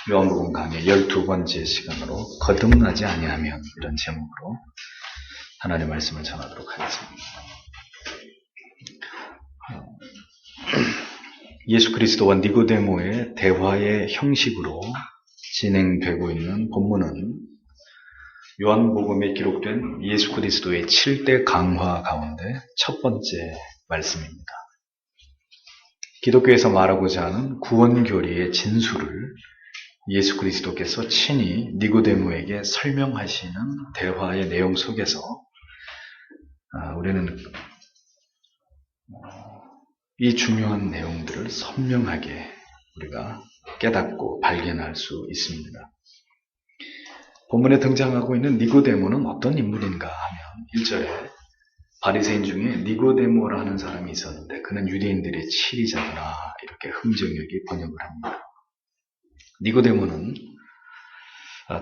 요한복음 강의 12번째 시간으로 거듭나지 아니하면, 이런 제목으로 하나님의 말씀을 전하도록 하겠습니다. 예수 그리스도와 니고데모의 대화의 형식으로 진행되고 있는 본문은 요한복음에 기록된 예수 그리스도의 7대 강화 가운데 첫 번째 말씀입니다. 기독교에서 말하고자 하는 구원교리의 진수를 예수 그리스도께서 친히 니고데모에게 설명하시는 대화의 내용 속에서 우리는 이 중요한 내용들을 선명하게 우리가 깨닫고 발견할 수 있습니다. 본문에 등장하고 있는 니고데모는 어떤 인물인가 하면 1절에 바리새인 중에 니고데모라는 사람이 있었는데 그는 유대인들의 치리자더라, 이렇게 흥정역이 번역을 합니다. 니고데모는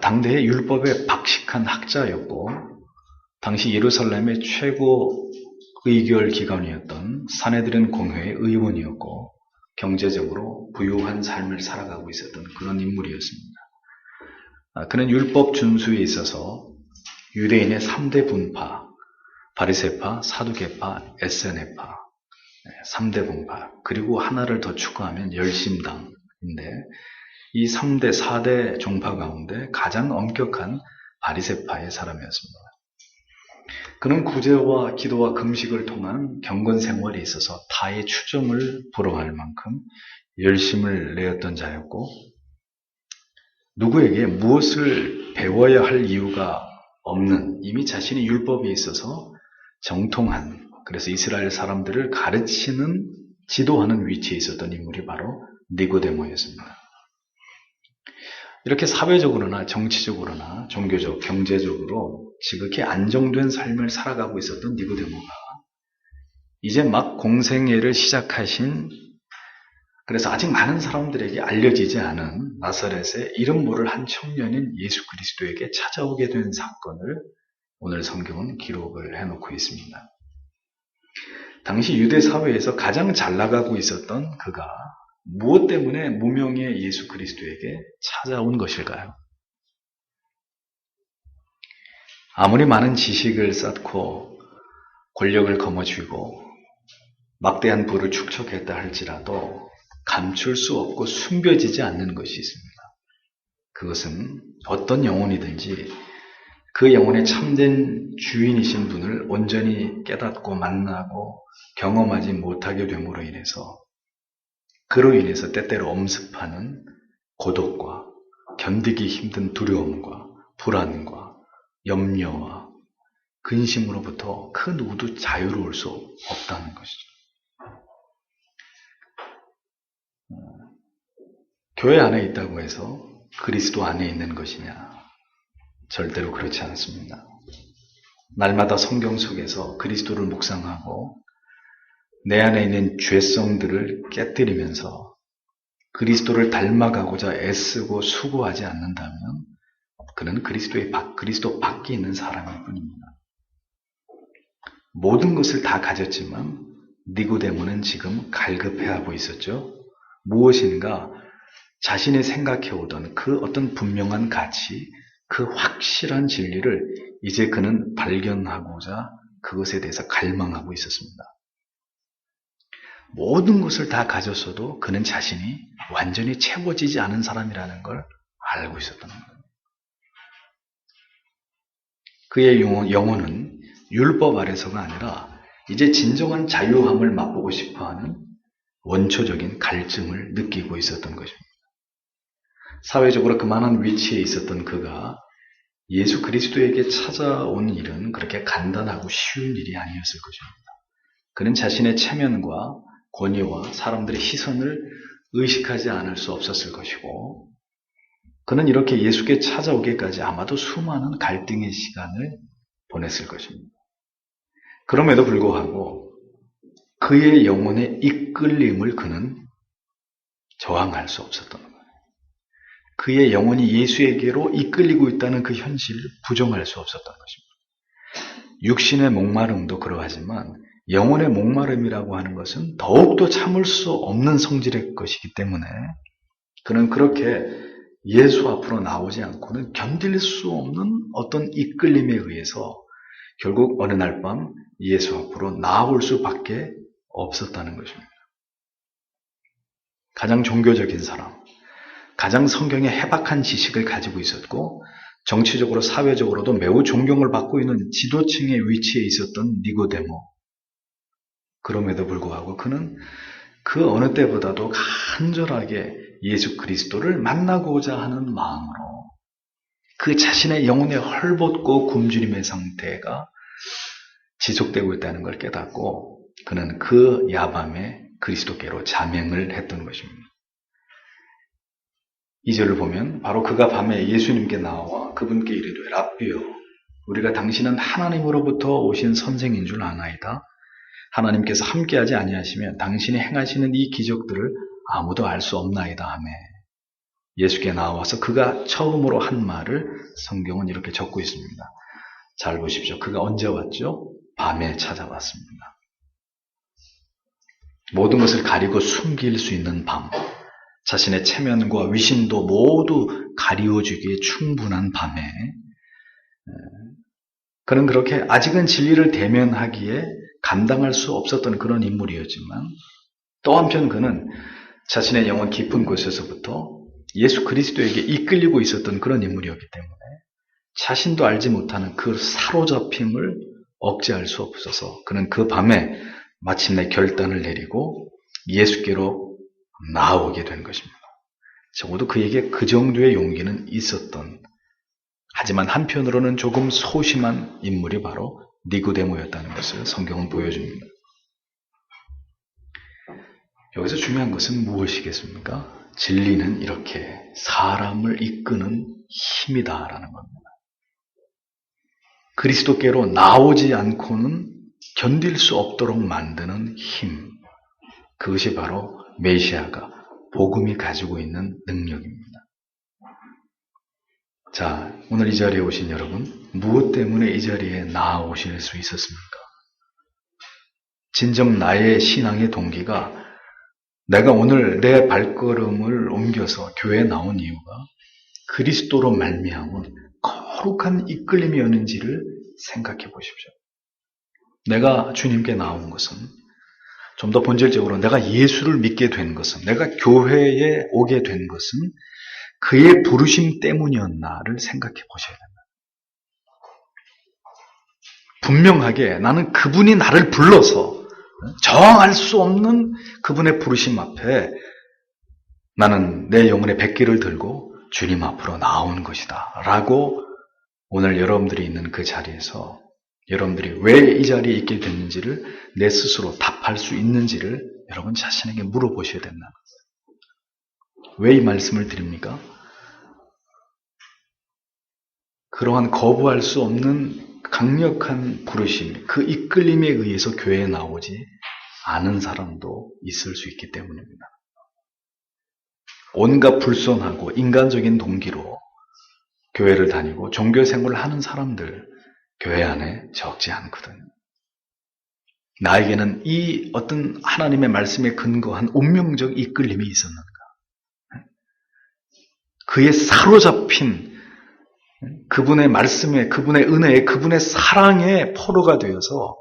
당대의 율법에 박식한 학자였고 당시 예루살렘의 최고 의결기관이었던 사내들은 공회의 의원이었고 경제적으로 부유한 삶을 살아가고 있었던 그런 인물이었습니다. 그는 율법 준수에 있어서 유대인의 3대 분파, 바리새파, 사두개파, 에세네파 3대 분파, 그리고 하나를 더 추가하면 열심당인데 이 3대, 4대 종파 가운데 가장 엄격한 바리새파의 사람이었습니다. 그는 구제와 기도와 금식을 통한 경건 생활에 있어서 타의 추종을 불허할 만큼 열심을 내었던 자였고 누구에게 무엇을 배워야 할 이유가 없는, 이미 자신이 율법에 있어서 정통한, 그래서 이스라엘 사람들을 가르치는, 지도하는 위치에 있었던 인물이 바로 니고데모였습니다. 이렇게 사회적으로나 정치적으로나 종교적, 경제적으로 지극히 안정된 삶을 살아가고 있었던 니고데모가 이제 막 공생애를 시작하신, 그래서 아직 많은 사람들에게 알려지지 않은 나사렛의 이름 모를 한 청년인 예수 그리스도에게 찾아오게 된 사건을 오늘 성경은 기록을 해놓고 있습니다. 당시 유대 사회에서 가장 잘 나가고 있었던 그가 무엇 때문에 무명의 예수 그리스도에게 찾아온 것일까요? 아무리 많은 지식을 쌓고 권력을 거머쥐고 막대한 부를 축적했다 할지라도 감출 수 없고 숨겨지지 않는 것이 있습니다. 그것은 어떤 영혼이든지 그 영혼의 참된 주인이신 분을 온전히 깨닫고 만나고 경험하지 못하게 됨으로 인해서 그로 인해서 때때로 엄습하는 고독과 견디기 힘든 두려움과 불안과 염려와 근심으로부터 그 누구도 자유로울 수 없다는 것이죠. 교회 안에 있다고 해서 그리스도 안에 있는 것이냐? 절대로 그렇지 않습니다. 날마다 성경 속에서 그리스도를 묵상하고 내 안에 있는 죄성들을 깨뜨리면서 그리스도를 닮아가고자 애쓰고 수고하지 않는다면 그는 그리스도 밖에 있는 사람일 뿐입니다. 모든 것을 다 가졌지만 니고데모는 지금 갈급해하고 있었죠. 무엇인가 자신이 생각해오던 그 어떤 분명한 가치, 그 확실한 진리를 이제 그는 발견하고자 그것에 대해서 갈망하고 있었습니다. 모든 것을 다 가졌어도 그는 자신이 완전히 채워지지 않은 사람이라는 걸 알고 있었던 거예요. 그의 영혼은 율법 아래서가 아니라 이제 진정한 자유함을 맛보고 싶어하는 원초적인 갈증을 느끼고 있었던 것입니다. 사회적으로 그만한 위치에 있었던 그가 예수 그리스도에게 찾아온 일은 그렇게 간단하고 쉬운 일이 아니었을 것입니다. 그는 자신의 체면과 권위와 사람들의 시선을 의식하지 않을 수 없었을 것이고 그는 이렇게 예수께 찾아오기까지 아마도 수많은 갈등의 시간을 보냈을 것입니다. 그럼에도 불구하고 그의 영혼의 이끌림을 그는 저항할 수 없었던 거예요. 그의 영혼이 예수에게로 이끌리고 있다는 그 현실을 부정할 수 없었던 것입니다. 육신의 목마름도 그러하지만 영혼의 목마름이라고 하는 것은 더욱더 참을 수 없는 성질의 것이기 때문에 그는 그렇게 예수 앞으로 나오지 않고는 견딜 수 없는 어떤 이끌림에 의해서 결국 어느 날 밤 예수 앞으로 나올 수밖에 없었다는 것입니다. 가장 종교적인 사람, 가장 성경에 해박한 지식을 가지고 있었고 정치적으로 사회적으로도 매우 존경을 받고 있는 지도층의 위치에 있었던 니고데모. 그럼에도 불구하고 그는 그 어느 때보다도 간절하게 예수 그리스도를 만나고자 하는 마음으로 그 자신의 영혼의 헐벗고 굶주림의 상태가 지속되고 있다는 걸 깨닫고 그는 그 야밤에 그리스도께로 자명을 했던 것입니다. 2절을 보면 바로 그가 밤에 예수님께 나와 그분께 이르되 랍비여 우리가 당신은 하나님으로부터 오신 선생인 줄 아나이다. 하나님께서 함께하지 아니하시면 당신이 행하시는 이 기적들을 아무도 알 수 없나이다 하며 예수께 나와서 그가 처음으로 한 말을 성경은 이렇게 적고 있습니다. 잘 보십시오. 그가 언제 왔죠? 밤에 찾아왔습니다. 모든 것을 가리고 숨길 수 있는 밤, 자신의 체면과 위신도 모두 가리워주기에 충분한 밤에 그는 그렇게 아직은 진리를 대면하기에 감당할 수 없었던 그런 인물이었지만 또 한편 그는 자신의 영혼 깊은 곳에서부터 예수 그리스도에게 이끌리고 있었던 그런 인물이었기 때문에 자신도 알지 못하는 그 사로잡힘을 억제할 수 없어서 그는 그 밤에 마침내 결단을 내리고 예수께로 나오게 된 것입니다. 적어도 그에게 그 정도의 용기는 있었던, 하지만 한편으로는 조금 소심한 인물이 바로 니고데모였다는 것을 성경은 보여줍니다. 여기서 중요한 것은 무엇이겠습니까? 진리는 이렇게 사람을 이끄는 힘이다라는 겁니다. 그리스도께로 나오지 않고는 견딜 수 없도록 만드는 힘. 그것이 바로 메시아가 복음이 가지고 있는 능력입니다. 자, 오늘 이 자리에 오신 여러분, 무엇 때문에 이 자리에 나아오실 수 있었습니까? 진정 나의 신앙의 동기가 내가 오늘 내 발걸음을 옮겨서 교회에 나온 이유가 그리스도로 말미암은 거룩한 이끌림이었는지를 생각해 보십시오. 내가 주님께 나온 것은 좀 더 본질적으로 내가 예수를 믿게 된 것은, 내가 교회에 오게 된 것은 그의 부르심 때문이었나를 생각해 보셔야 된다. 분명하게 나는 그분이 나를 불러서 저항할 수 없는 그분의 부르심 앞에 나는 내 영혼의 백기를 들고 주님 앞으로 나온 것이다 라고 오늘 여러분들이 있는 그 자리에서 여러분들이 왜 이 자리에 있게 됐는지를 내 스스로 답할 수 있는지를 여러분 자신에게 물어보셔야 된다는 거예요. 왜 이 말씀을 드립니까? 그러한 거부할 수 없는 강력한 부르심, 그 이끌림에 의해서 교회에 나오지 않은 사람도 있을 수 있기 때문입니다. 온갖 불선하고 인간적인 동기로 교회를 다니고 종교 생활을 하는 사람들 교회 안에 적지 않거든요. 나에게는 이 어떤 하나님의 말씀에 근거한 운명적 이끌림이 있었는가? 그의 사로잡힌 그분의 말씀에, 그분의 은혜에, 그분의 사랑에 포로가 되어서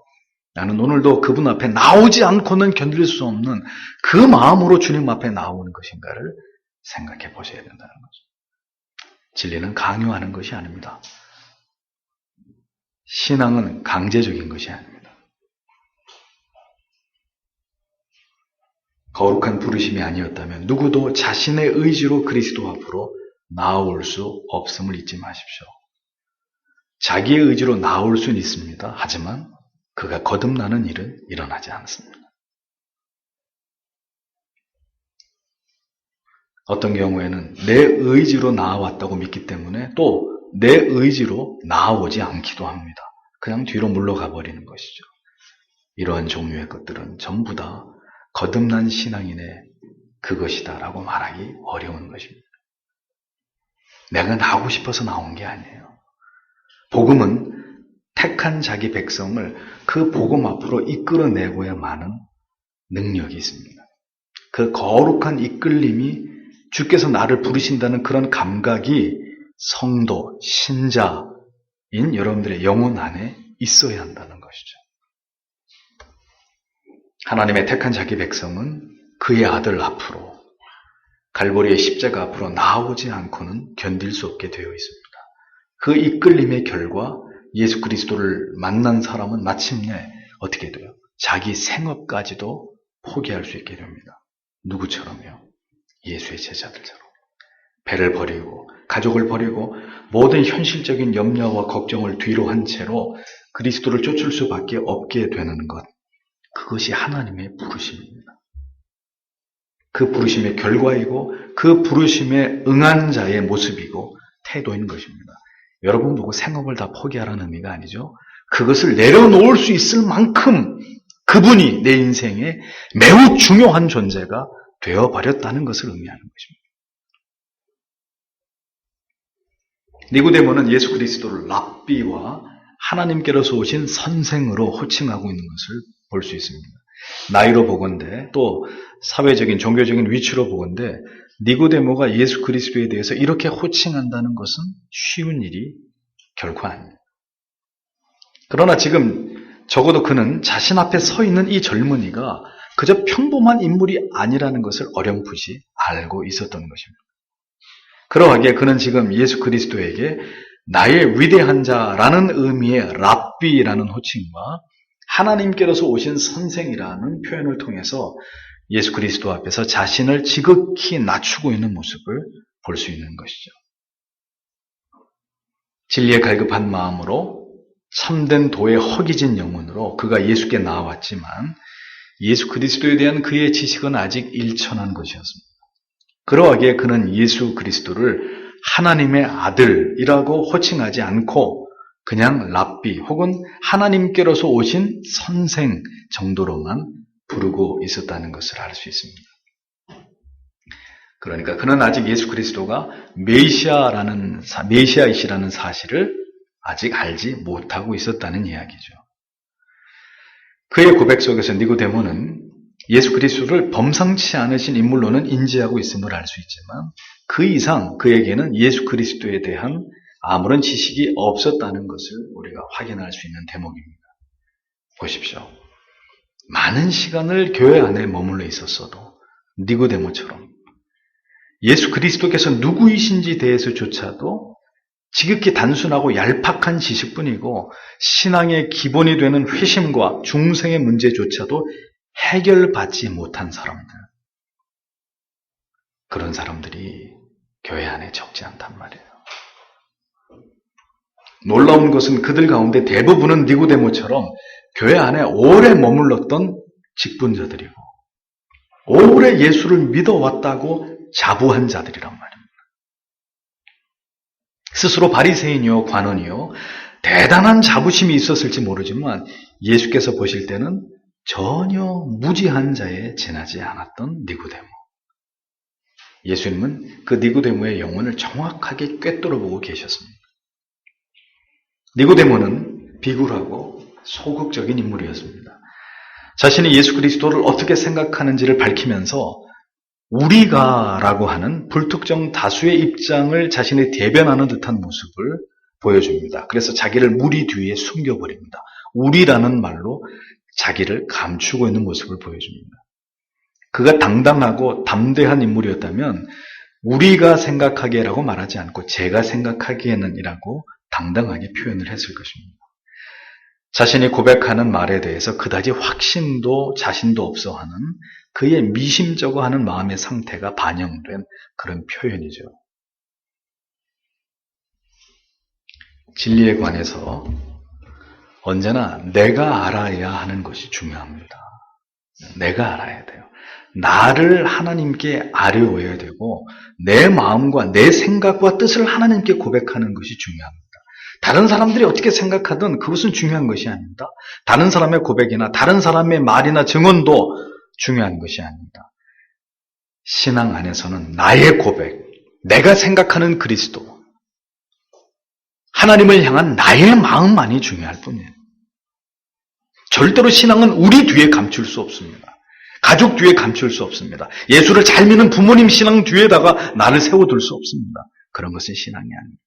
나는 오늘도 그분 앞에 나오지 않고는 견딜 수 없는 그 마음으로 주님 앞에 나오는 것인가를 생각해 보셔야 된다는 거죠. 진리는 강요하는 것이 아닙니다. 신앙은 강제적인 것이 아닙니다. 거룩한 부르심이 아니었다면 누구도 자신의 의지로 그리스도 앞으로 나올 수 없음을 잊지 마십시오. 자기의 의지로 나올 수는 있습니다. 하지만 그가 거듭나는 일은 일어나지 않습니다. 어떤 경우에는 내 의지로 나아왔다고 믿기 때문에 또 내 의지로 나아오지 않기도 합니다. 그냥 뒤로 물러가 버리는 것이죠. 이러한 종류의 것들은 전부 다 거듭난 신앙인의 그것이다 라고 말하기 어려운 것입니다. 내가 나오고 싶어서 나온 게 아니에요. 복음은 택한 자기 백성을 그 복음 앞으로 이끌어내고야만은 능력이 있습니다. 그 거룩한 이끌림이 주께서 나를 부르신다는 그런 감각이 성도, 신자인 여러분들의 영혼 안에 있어야 한다는 것이죠. 하나님의 택한 자기 백성은 그의 아들 앞으로, 갈보리의 십자가 앞으로 나오지 않고는 견딜 수 없게 되어 있습니다. 그 이끌림의 결과 예수 그리스도를 만난 사람은 마침내 어떻게 돼요? 자기 생업까지도 포기할 수 있게 됩니다. 누구처럼요? 예수의 제자들처럼. 배를 버리고 가족을 버리고 모든 현실적인 염려와 걱정을 뒤로 한 채로 그리스도를 쫓을 수밖에 없게 되는 것. 그것이 하나님의 부르심입니다. 그 부르심의 결과이고 그 부르심에 응한 자의 모습이고 태도인 것입니다. 여러분 보고 생업을 다 포기하라는 의미가 아니죠. 그것을 내려놓을 수 있을 만큼 그분이 내 인생에 매우 중요한 존재가 되어버렸다는 것을 의미하는 것입니다. 니고데모는 예수 그리스도를 랍비와 하나님께로서 오신 선생으로 호칭하고 있는 것을 볼 수 있습니다. 나이로 보건대 또 사회적인 종교적인 위치로 보건대 니고데모가 예수 그리스도에 대해서 이렇게 호칭한다는 것은 쉬운 일이 결코 아닙니다. 그러나 지금 적어도 그는 자신 앞에 서 있는 이 젊은이가 그저 평범한 인물이 아니라는 것을 어렴풋이 알고 있었던 것입니다. 그러하기에 그는 지금 예수 그리스도에게 나의 위대한 자라는 의미의 랍비라는 호칭과 하나님께로서 오신 선생이라는 표현을 통해서 예수 그리스도 앞에서 자신을 지극히 낮추고 있는 모습을 볼 수 있는 것이죠. 진리에 갈급한 마음으로 참된 도에 허기진 영혼으로 그가 예수께 나아왔지만 예수 그리스도에 대한 그의 지식은 아직 일천한 것이었습니다. 그러하기에 그는 예수 그리스도를 하나님의 아들이라고 호칭하지 않고 그냥 랍비 혹은 하나님께로서 오신 선생 정도로만 부르고 있었다는 것을 알 수 있습니다. 그러니까 그는 아직 예수 그리스도가 메시아이시라는 사실을 아직 알지 못하고 있었다는 이야기죠. 그의 고백 속에서 니고데모는 예수 그리스도를 범상치 않으신 인물로는 인지하고 있음을 알 수 있지만 그 이상 그에게는 예수 그리스도에 대한 아무런 지식이 없었다는 것을 우리가 확인할 수 있는 대목입니다. 보십시오. 많은 시간을 교회 안에 머물러 있었어도 니고데모처럼 예수 그리스도께서 누구이신지 대해서조차도 지극히 단순하고 얄팍한 지식뿐이고 신앙의 기본이 되는 회심과 중생의 문제조차도 해결받지 못한 사람들. 그런 사람들이 교회 안에 적지 않단 말이에요. 놀라운 것은 그들 가운데 대부분은 니고데모처럼 교회 안에 오래 머물렀던 직분자들이고 오래 예수를 믿어왔다고 자부한 자들이란 말입니다. 스스로 바리새인이요 관원이요 대단한 자부심이 있었을지 모르지만 예수께서 보실 때는 전혀 무지한 자에 지나지 않았던 니고데모. 예수님은 그 니고데모의 영혼을 정확하게 꿰뚫어 보고 계셨습니다. 니고데모는 비굴하고 소극적인 인물이었습니다. 자신이 예수 그리스도를 어떻게 생각하는지를 밝히면서 우리가라고 하는 불특정 다수의 입장을 자신이 대변하는 듯한 모습을 보여줍니다. 그래서 자기를 무리 뒤에 숨겨버립니다. 우리라는 말로 자기를 감추고 있는 모습을 보여줍니다. 그가 당당하고 담대한 인물이었다면 우리가 생각하기에라고 말하지 않고 제가 생각하기에는 이라고 당당하게 표현을 했을 것입니다. 자신이 고백하는 말에 대해서 그다지 확신도 자신도 없어 하는 그의 미심쩍어 하는 마음의 상태가 반영된 그런 표현이죠. 진리에 관해서 언제나 내가 알아야 하는 것이 중요합니다. 내가 알아야 돼요. 나를 하나님께 아뢰어야 되고 내 마음과 내 생각과 뜻을 하나님께 고백하는 것이 중요합니다. 다른 사람들이 어떻게 생각하든 그것은 중요한 것이 아닙니다. 다른 사람의 고백이나 다른 사람의 말이나 증언도 중요한 것이 아닙니다. 신앙 안에서는 나의 고백, 내가 생각하는 그리스도, 하나님을 향한 나의 마음만이 중요할 뿐이에요. 절대로 신앙은 우리 뒤에 감출 수 없습니다. 가족 뒤에 감출 수 없습니다. 예수를 잘 믿는 부모님 신앙 뒤에다가 나를 세워둘 수 없습니다. 그런 것은 신앙이 아닙니다.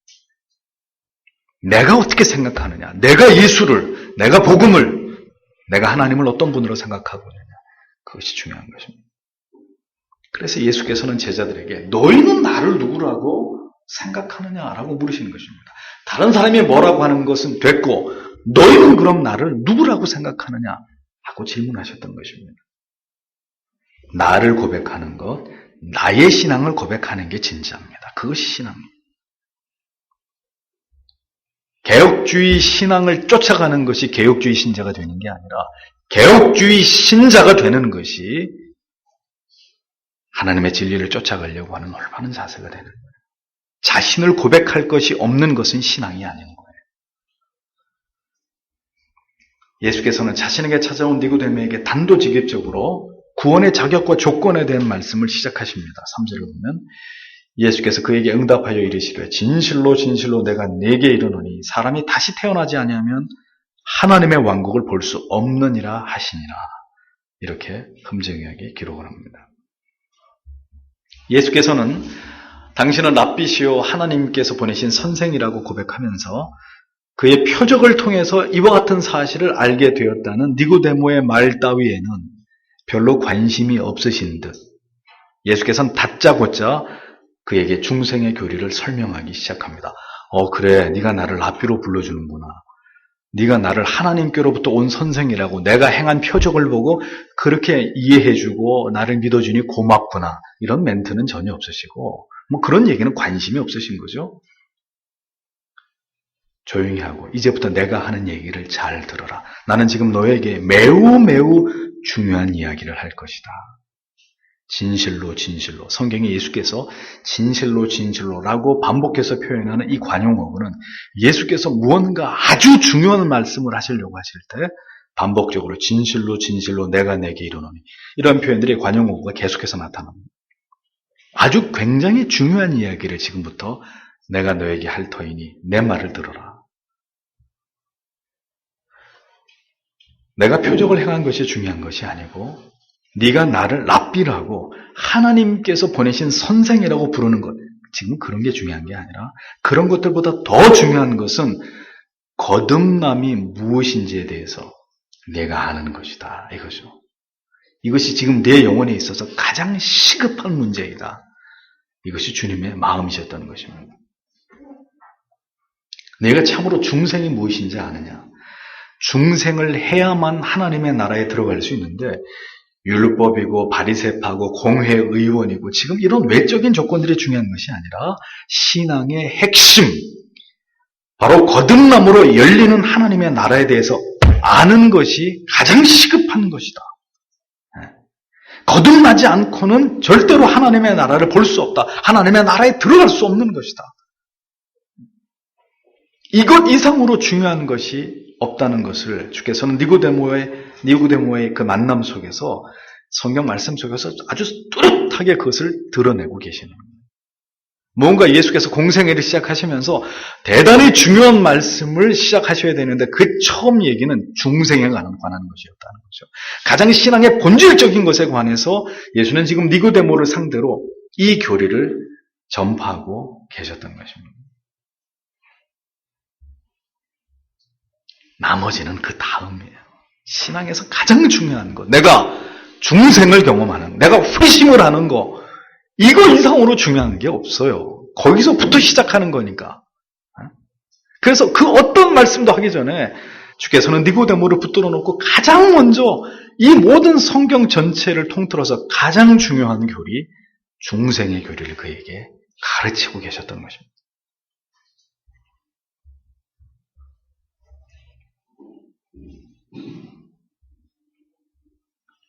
내가 어떻게 생각하느냐, 내가 예수를, 내가 복음을, 내가 하나님을 어떤 분으로 생각하고 있느냐, 그것이 중요한 것입니다. 그래서 예수께서는 제자들에게 너희는 나를 누구라고 생각하느냐라고 물으시는 것입니다. 다른 사람이 뭐라고 하는 것은 됐고 너희는 그럼 나를 누구라고 생각하느냐 하고 질문하셨던 것입니다. 나를 고백하는 것, 나의 신앙을 고백하는 게 진짜입니다. 그것이 신앙입니다. 개혁주의 신앙을 쫓아가는 것이 개혁주의 신자가 되는 게 아니라 개혁주의 신자가 되는 것이 하나님의 진리를 쫓아가려고 하는 올바른 자세가 되는 거예요. 자신을 고백할 것이 없는 것은 신앙이 아닌 거예요. 예수께서는 자신에게 찾아온 니고데모에게 단도직입적으로 구원의 자격과 조건에 대한 말씀을 시작하십니다. 3절을 보면 예수께서 그에게 응답하여 이르시되 진실로 진실로 내가 네게 이르노니 사람이 다시 태어나지 아니하면 하나님의 왕국을 볼 수 없느니라 하시니라. 이렇게 흠정하게 기록을 합니다. 예수께서는 당신은 랍비시오 하나님께서 보내신 선생이라고 고백하면서 그의 표적을 통해서 이와 같은 사실을 알게 되었다는 니고데모의 말 따위에는 별로 관심이 없으신 듯 예수께서는 다짜고짜 그에게 중생의 교리를 설명하기 시작합니다. 그래, 네가 나를 랍비로 불러주는구나. 네가 나를 하나님께로부터 온 선생이라고 내가 행한 표적을 보고 그렇게 이해해주고 나를 믿어주니 고맙구나. 이런 멘트는 전혀 없으시고 그런 얘기는 관심이 없으신 거죠. 조용히 하고 이제부터 내가 하는 얘기를 잘 들어라. 나는 지금 너에게 매우 매우 중요한 이야기를 할 것이다. 진실로 진실로. 성경에 예수께서 진실로 진실로라고 반복해서 표현하는 이 관용어구는 예수께서 무언가 아주 중요한 말씀을 하시려고 하실 때 반복적으로 진실로 진실로 내가 내게 이르노니 이런 표현들이 관용어구가 계속해서 나타납니다. 아주 굉장히 중요한 이야기를 지금부터 내가 너에게 할 터이니 내 말을 들어라. 내가 표적을 행한 것이 중요한 것이 아니고 네가 나를 랍비라고 하나님께서 보내신 선생이라고 부르는 것, 지금 그런 게 중요한 게 아니라 그런 것들보다 더 중요한 것은 거듭남이 무엇인지에 대해서 내가 아는 것이다. 이거죠. 이것이 지금 내 영혼에 있어서 가장 시급한 문제이다. 이것이 주님의 마음이셨다는 것입니다. 내가 참으로 중생이 무엇인지 아느냐? 중생을 해야만 하나님의 나라에 들어갈 수 있는데 율법이고 바리새파고 공회의원이고 지금 이런 외적인 조건들이 중요한 것이 아니라 신앙의 핵심, 바로 거듭남으로 열리는 하나님의 나라에 대해서 아는 것이 가장 시급한 것이다. 거듭나지 않고는 절대로 하나님의 나라를 볼 수 없다. 하나님의 나라에 들어갈 수 없는 것이다. 이것 이상으로 중요한 것이 없다는 것을 주께서는 니고데모의 그 만남 속에서 성경 말씀 속에서 아주 뚜렷하게 그것을 드러내고 계시는 겁니다. 뭔가 예수께서 공생애를 시작하시면서 대단히 중요한 말씀을 시작하셔야 되는데 그 처음 얘기는 중생에 관한 것이었다는 거죠. 가장 신앙의 본질적인 것에 관해서 예수는 지금 니고데모를 상대로 이 교리를 전파하고 계셨던 것입니다. 나머지는 그 다음이에요. 신앙에서 가장 중요한 것, 내가 중생을 경험하는, 내가 회심을 하는 거, 이거 이상으로 중요한 게 없어요. 거기서부터 시작하는 거니까. 그래서 그 어떤 말씀도 하기 전에 주께서는 니고데모를 붙들어 놓고 가장 먼저 이 모든 성경 전체를 통틀어서 가장 중요한 교리, 중생의 교리를 그에게 가르치고 계셨던 것입니다.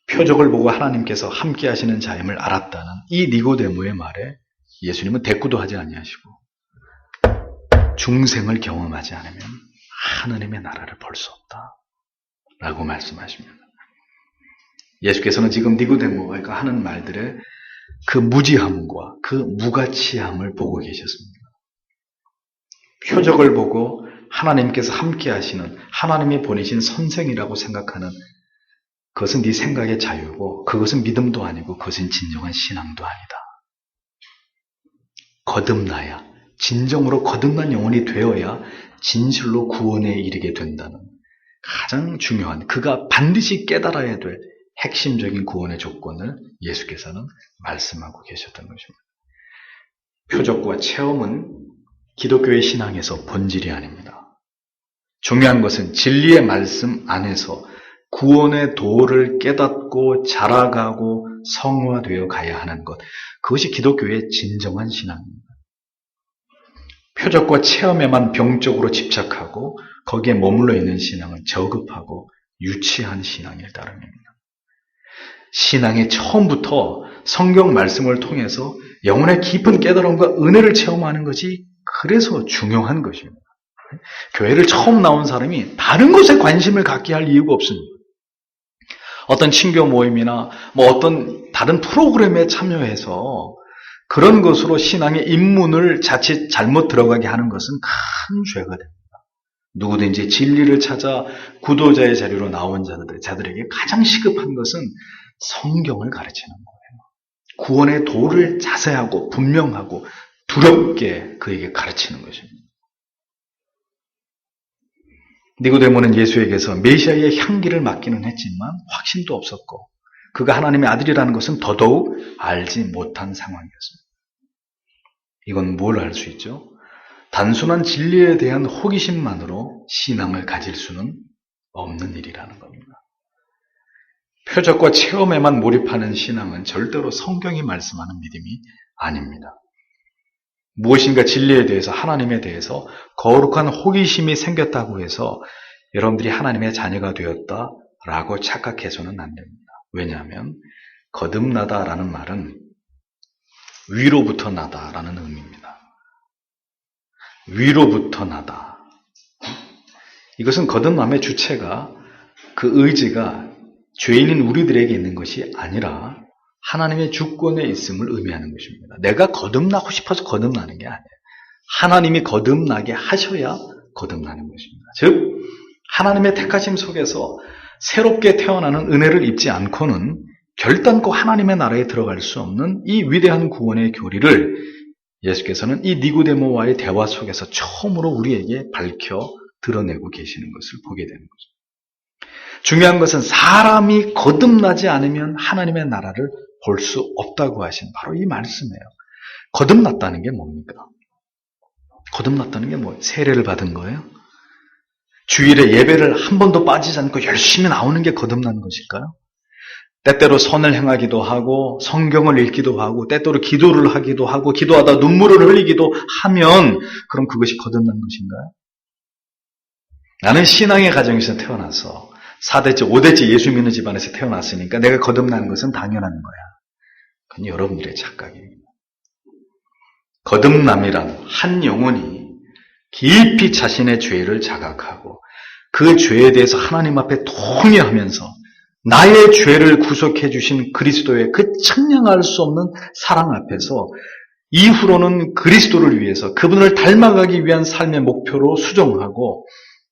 표적을 보고 하나님께서 함께 하시는 자임을 알았다는 이 니고데모의 말에 예수님은 대꾸도 하지 아니하시고 중생을 경험하지 않으면 하나님의 나라를 볼 수 없다 라고 말씀하십니다. 예수께서는 지금 니고데모가 하는 말들의 그 무지함과 그 무가치함을 보고 계셨습니다. 표적을 보고 하나님께서 함께 하시는, 하나님이 보내신 선생이라고 생각하는 그 그것은 네 생각의 자유고 그것은 믿음도 아니고 그것은 진정한 신앙도 아니다. 거듭나야, 진정으로 거듭난 영혼이 되어야 진실로 구원에 이르게 된다는 가장 중요한, 그가 반드시 깨달아야 될 핵심적인 구원의 조건을 예수께서는 말씀하고 계셨던 것입니다. 표적과 체험은 기독교의 신앙에서 본질이 아닙니다. 중요한 것은 진리의 말씀 안에서 구원의 도를 깨닫고 자라가고 성화되어 가야 하는 것, 그것이 기독교의 진정한 신앙입니다. 표적과 체험에만 병적으로 집착하고 거기에 머물러 있는 신앙은 저급하고 유치한 신앙일 따름입니다. 신앙의 처음부터 성경 말씀을 통해서 영혼의 깊은 깨달음과 은혜를 체험하는 것이 그래서 중요한 것입니다. 교회를 처음 나온 사람이 다른 것에 관심을 갖게 할 이유가 없습니다. 어떤 친교 모임이나 어떤 다른 프로그램에 참여해서 그런 것으로 신앙의 입문을 자칫 잘못 들어가게 하는 것은 큰 죄가 됩니다. 누구든지 진리를 찾아 구도자의 자리로 나온 자들에게 가장 시급한 것은 성경을 가르치는 거예요. 구원의 도를 자세하고 분명하고 두렵게 그에게 가르치는 것입니다. 니고데모는 예수에게서 메시아의 향기를 맡기는 했지만 확신도 없었고 그가 하나님의 아들이라는 것은 더더욱 알지 못한 상황이었습니다. 이건 뭘 알 수 있죠? 단순한 진리에 대한 호기심만으로 신앙을 가질 수는 없는 일이라는 겁니다. 표적과 체험에만 몰입하는 신앙은 절대로 성경이 말씀하는 믿음이 아닙니다. 무엇인가 진리에 대해서, 하나님에 대해서 거룩한 호기심이 생겼다고 해서 여러분들이 하나님의 자녀가 되었다라고 착각해서는 안 됩니다. 왜냐하면 거듭나다라는 말은 위로부터 나다라는 의미입니다. 위로부터 나다. 이것은 거듭남의 주체가, 그 의지가 죄인인 우리들에게 있는 것이 아니라 하나님의 주권에 있음을 의미하는 것입니다. 내가 거듭나고 싶어서 거듭나는 게 아니에요. 하나님이 거듭나게 하셔야 거듭나는 것입니다. 즉 하나님의 택하심 속에서 새롭게 태어나는 은혜를 입지 않고는 결단코 하나님의 나라에 들어갈 수 없는 이 위대한 구원의 교리를 예수께서는 이 니고데모와의 대화 속에서 처음으로 우리에게 밝혀 드러내고 계시는 것을 보게 되는 거죠. 중요한 것은 사람이 거듭나지 않으면 하나님의 나라를 볼 수 없다고 하신 바로 이 말씀이에요. 거듭났다는 게 뭡니까? 거듭났다는 게 뭐예요? 세례를 받은 거예요? 주일에 예배를 한 번도 빠지지 않고 열심히 나오는 게 거듭난 것일까요? 때때로 선을 행하기도 하고 성경을 읽기도 하고 때때로 기도를 하기도 하고 기도하다 눈물을 흘리기도 하면 그럼 그것이 거듭난 것인가요? 나는 신앙의 가정에서 태어나서 4대째, 5대째 예수 믿는 집안에서 태어났으니까 내가 거듭나는 것은 당연한 거야. 그건 여러분들의 착각입니다. 거듭남이란 한 영혼이 깊이 자신의 죄를 자각하고 그 죄에 대해서 하나님 앞에 통회하면서 나의 죄를 구속해 주신 그리스도의 그 측량할 수 없는 사랑 앞에서 이후로는 그리스도를 위해서 그분을 닮아가기 위한 삶의 목표로 수정하고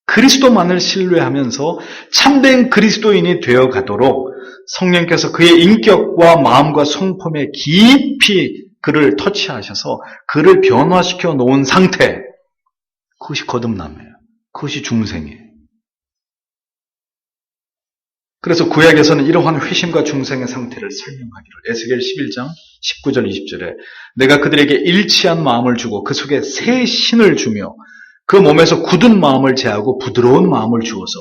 그리스도만을 신뢰하면서 참된 그리스도인이 되어가도록 성령께서 그의 인격과 마음과 성품에 깊이 그를 터치하셔서 그를 변화시켜 놓은 상태, 그것이 거듭남이에요. 그것이 중생이에요. 그래서 구약에서는 이러한 회심과 중생의 상태를 설명하기를 에스겔 11장 19절 20절에 내가 그들에게 일치한 마음을 주고 그 속에 새 신을 주며 그 몸에서 굳은 마음을 제하고 부드러운 마음을 주어서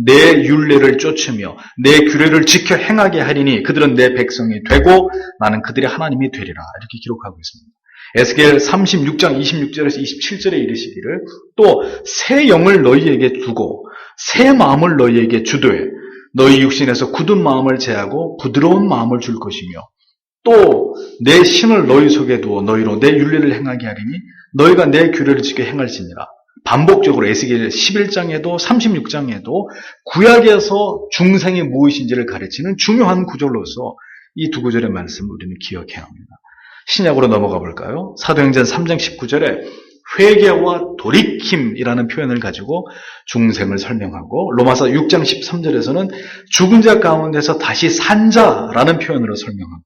내 율례를 쫓으며 내 규례를 지켜 행하게 하리니 그들은 내 백성이 되고 나는 그들의 하나님이 되리라. 이렇게 기록하고 있습니다. 에스겔 36장 26절에서 27절에 이르시기를 또 새 영을 너희에게 주고 새 마음을 너희에게 주되 너희 육신에서 굳은 마음을 제하고 부드러운 마음을 줄 것이며 또 내 신을 너희 속에 두어 너희로 내 율례를 행하게 하리니 너희가 내 규례를 지켜 행할지니라. 반복적으로 에스겔 11장에도 36장에도 구약에서 중생이 무엇인지를 가르치는 중요한 구절로서 이 두 구절의 말씀을 우리는 기억해야 합니다. 신약으로 넘어가 볼까요? 사도행전 3장 19절에 회개와 돌이킴이라는 표현을 가지고 중생을 설명하고 로마서 6장 13절에서는 죽은 자 가운데서 다시 산 자라는 표현으로 설명하고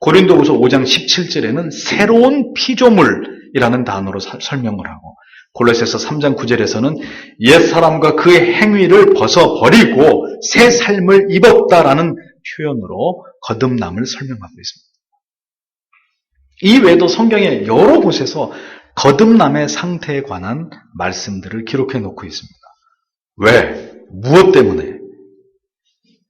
고린도후서 5장 17절에는 새로운 피조물이라는 단어로 설명을 하고 골로새서 3장 9절에서는 옛사람과 그의 행위를 벗어버리고 새 삶을 입었다라는 표현으로 거듭남을 설명하고 있습니다. 이 외에도 성경의 여러 곳에서 거듭남의 상태에 관한 말씀들을 기록해 놓고 있습니다. 왜? 무엇 때문에?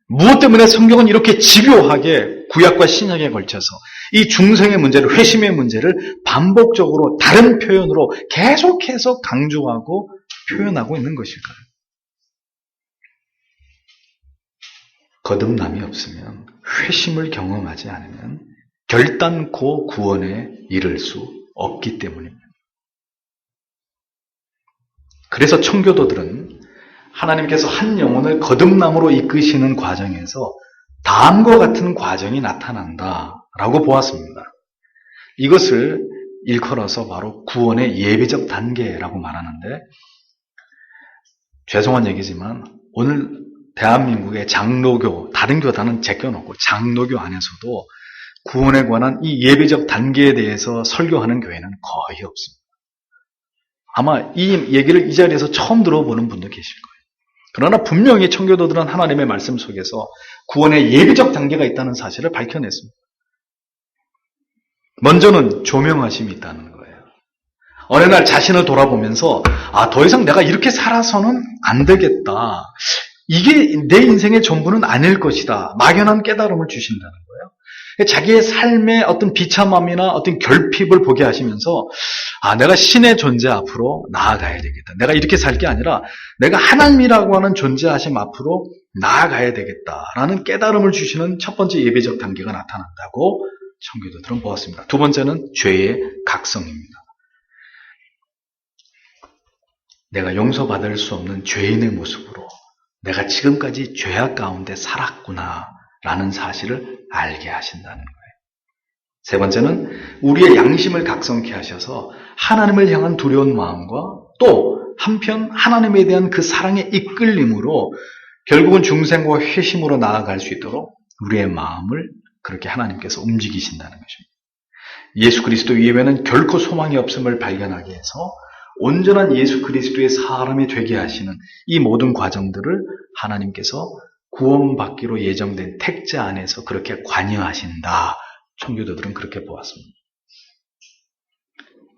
무엇 때문에 성경은 이렇게 집요하게 구약과 신약에 걸쳐서 이 중생의 문제를, 회심의 문제를 반복적으로 다른 표현으로 계속해서 강조하고 표현하고 있는 것일까요? 거듭남이 없으면, 회심을 경험하지 않으면 결단코 구원에 이를 수 없기 때문입니다. 그래서 청교도들은 하나님께서 한 영혼을 거듭남으로 이끄시는 과정에서 다음과 같은 과정이 나타난다라고 보았습니다. 이것을 일컬어서 바로 구원의 예비적 단계라고 말하는데, 죄송한 얘기지만 오늘 대한민국의 장로교, 다른 교단은 제껴놓고 장로교 안에서도 구원에 관한 이 예비적 단계에 대해서 설교하는 교회는 거의 없습니다. 아마 이 얘기를 이 자리에서 처음 들어보는 분도 계실 거예요. 그러나 분명히 청교도들은 하나님의 말씀 속에서 구원의 예비적 단계가 있다는 사실을 밝혀냈습니다. 먼저는 조명하심이 있다는 거예요. 어느 날 자신을 돌아보면서 더 이상 내가 이렇게 살아서는 안 되겠다. 이게 내 인생의 전부는 아닐 것이다. 막연한 깨달음을 주신다는 거예요. 자기의 삶의 어떤 비참함이나 어떤 결핍을 보게 하시면서 내가 신의 존재 앞으로 나아가야 되겠다. 내가 이렇게 살 게 아니라 내가 하나님이라고 하는 존재하심 앞으로 나아가야 되겠다라는 깨달음을 주시는 첫 번째 예배적 단계가 나타난다고 청교도들은 보았습니다. 두 번째는 죄의 각성입니다. 내가 용서받을 수 없는 죄인의 모습으로 내가 지금까지 죄악 가운데 살았구나 라는 사실을 알게 하신다는 거예요. 세 번째는 우리의 양심을 각성케 하셔서 하나님을 향한 두려운 마음과 또 한편 하나님에 대한 그 사랑의 이끌림으로 결국은 중생과 회심으로 나아갈 수 있도록 우리의 마음을 그렇게 하나님께서 움직이신다는 것입니다. 예수 그리스도 이외에는 결코 소망이 없음을 발견하게 해서 온전한 예수 그리스도의 사람이 되게 하시는 이 모든 과정들을 하나님께서 구원받기로 예정된 택자 안에서 그렇게 관여하신다. 청교도들은 그렇게 보았습니다.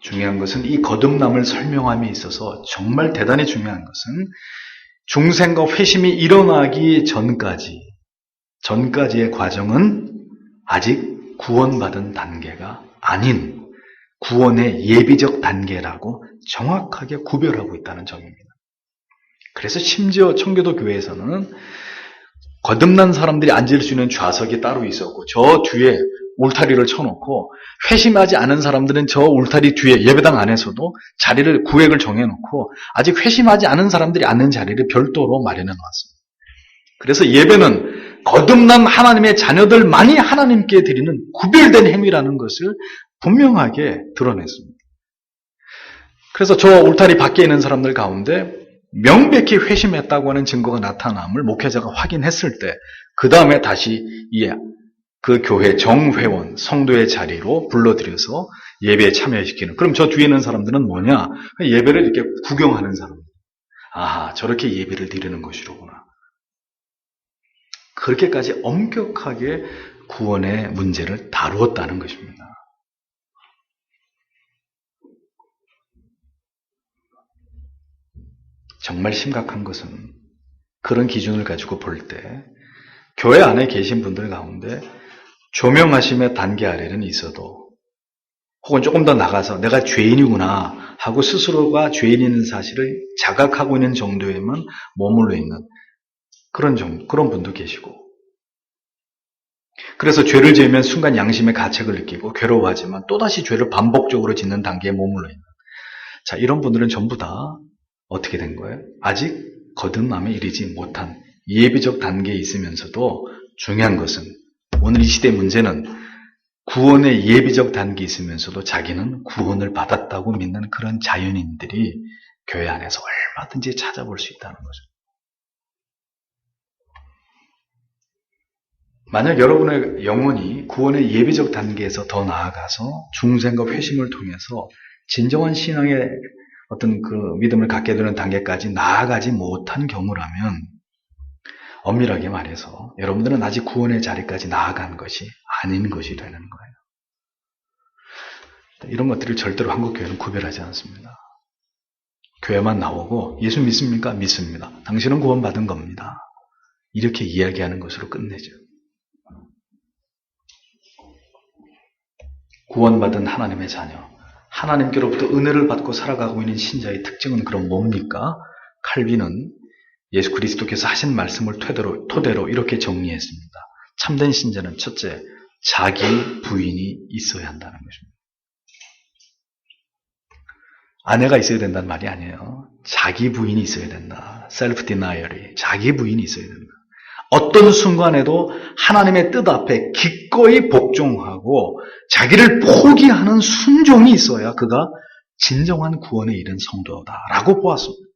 중요한 것은 이 거듭남을 설명함에 있어서 정말 대단히 중요한 것은 중생과 회심이 일어나기 전까지의 과정은 아직 구원받은 단계가 아닌 구원의 예비적 단계라고 정확하게 구별하고 있다는 점입니다. 그래서 심지어 청교도 교회에서는 거듭난 사람들이 앉을 수 있는 좌석이 따로 있었고 저 뒤에 울타리를 쳐놓고 회심하지 않은 사람들은 저 울타리 뒤에 예배당 안에서도 자리를 구획을 정해놓고 아직 회심하지 않은 사람들이 앉는 자리를 별도로 마련해 놓았습니다. 그래서 예배는 거듭난 하나님의 자녀들만이 하나님께 드리는 구별된 행위라는 것을 분명하게 드러냈습니다. 그래서 저 울타리 밖에 있는 사람들 가운데 명백히 회심했다고 하는 증거가 나타남을 목회자가 확인했을 때 그 다음에 다시 그 교회 정회원, 성도의 자리로 불러들여서 예배에 참여시키는. 그럼 저 뒤에 있는 사람들은 뭐냐? 예배를 이렇게 구경하는 사람들. 저렇게 예배를 드리는 것이로구나. 그렇게까지 엄격하게 구원의 문제를 다루었다는 것입니다. 정말 심각한 것은 그런 기준을 가지고 볼 때 교회 안에 계신 분들 가운데 조명하심의 단계 아래는 있어도 혹은 조금 더 나가서 내가 죄인이구나 하고 스스로가 죄인인 사실을 자각하고 있는 정도에만 머물러 있는 그런 분도 계시고, 그래서 죄를 지으면 순간 양심의 가책을 느끼고 괴로워하지만 또다시 죄를 반복적으로 짓는 단계에 머물러 있는, 이런 분들은 전부 다 어떻게 된 거예요? 아직 거듭남에 이르지 못한 예비적 단계에 있으면서도 중요한 것은 오늘 이 시대의 문제는 구원의 예비적 단계에 있으면서도 자기는 구원을 받았다고 믿는 그런 자연인들이 교회 안에서 얼마든지 찾아볼 수 있다는 거죠. 만약 여러분의 영혼이 구원의 예비적 단계에서 더 나아가서 중생과 회심을 통해서 진정한 신앙의 어떤 그 믿음을 갖게 되는 단계까지 나아가지 못한 경우라면 엄밀하게 말해서 여러분들은 아직 구원의 자리까지 나아간 것이 아닌 것이 되는 거예요. 이런 것들을 절대로 한국교회는 구별하지 않습니다. 교회만 나오고 예수 믿습니까? 믿습니다. 당신은 구원받은 겁니다. 이렇게 이야기하는 것으로 끝내죠. 구원받은 하나님의 자녀, 하나님께로부터 은혜를 받고 살아가고 있는 신자의 특징은 그럼 뭡니까? 칼빈은 예수 그리스도께서 하신 말씀을 토대로 이렇게 정리했습니다. 참된 신자는 첫째, 자기 부인이 있어야 한다는 것입니다. 아내가 있어야 된다는 말이 아니에요. 자기 부인이 있어야 된다. 셀프 디나이얼이 자기 부인이 있어야 된다. 어떤 순간에도 하나님의 뜻 앞에 기꺼이 복종하고 자기를 포기하는 순종이 있어야 그가 진정한 구원에 이른 성도다라고 보았습니다.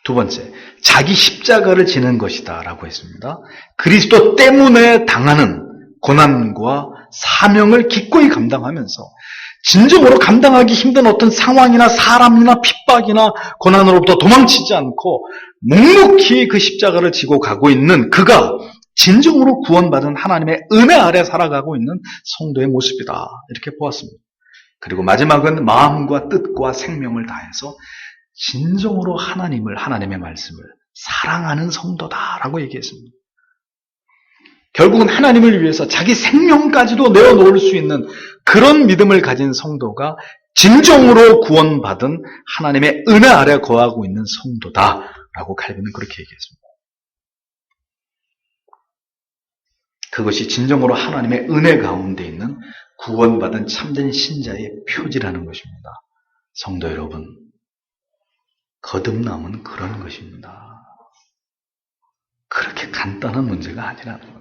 두 번째, 자기 십자가를 지는 것이다 라고 했습니다. 그리스도 때문에 당하는 고난과 사명을 기꺼이 감당하면서 진정으로 감당하기 힘든 어떤 상황이나 사람이나 핍박이나 고난으로부터 도망치지 않고 묵묵히 그 십자가를 지고 가고 있는 그가 진정으로 구원받은 하나님의 은혜 아래 살아가고 있는 성도의 모습이다. 이렇게 보았습니다. 그리고 마지막은 마음과 뜻과 생명을 다해서 진정으로 하나님의 말씀을 사랑하는 성도다라고 얘기했습니다. 결국은 하나님을 위해서 자기 생명까지도 내어놓을 수 있는 그런 믿음을 가진 성도가 진정으로 구원받은 하나님의 은혜 아래 거하고 있는 성도다라고 칼빈은 그렇게 얘기했습니다. 그것이 진정으로 하나님의 은혜 가운데 있는 구원받은 참된 신자의 표지라는 것입니다. 성도 여러분, 거듭남은 그런 것입니다. 그렇게 간단한 문제가 아니라는 거예요.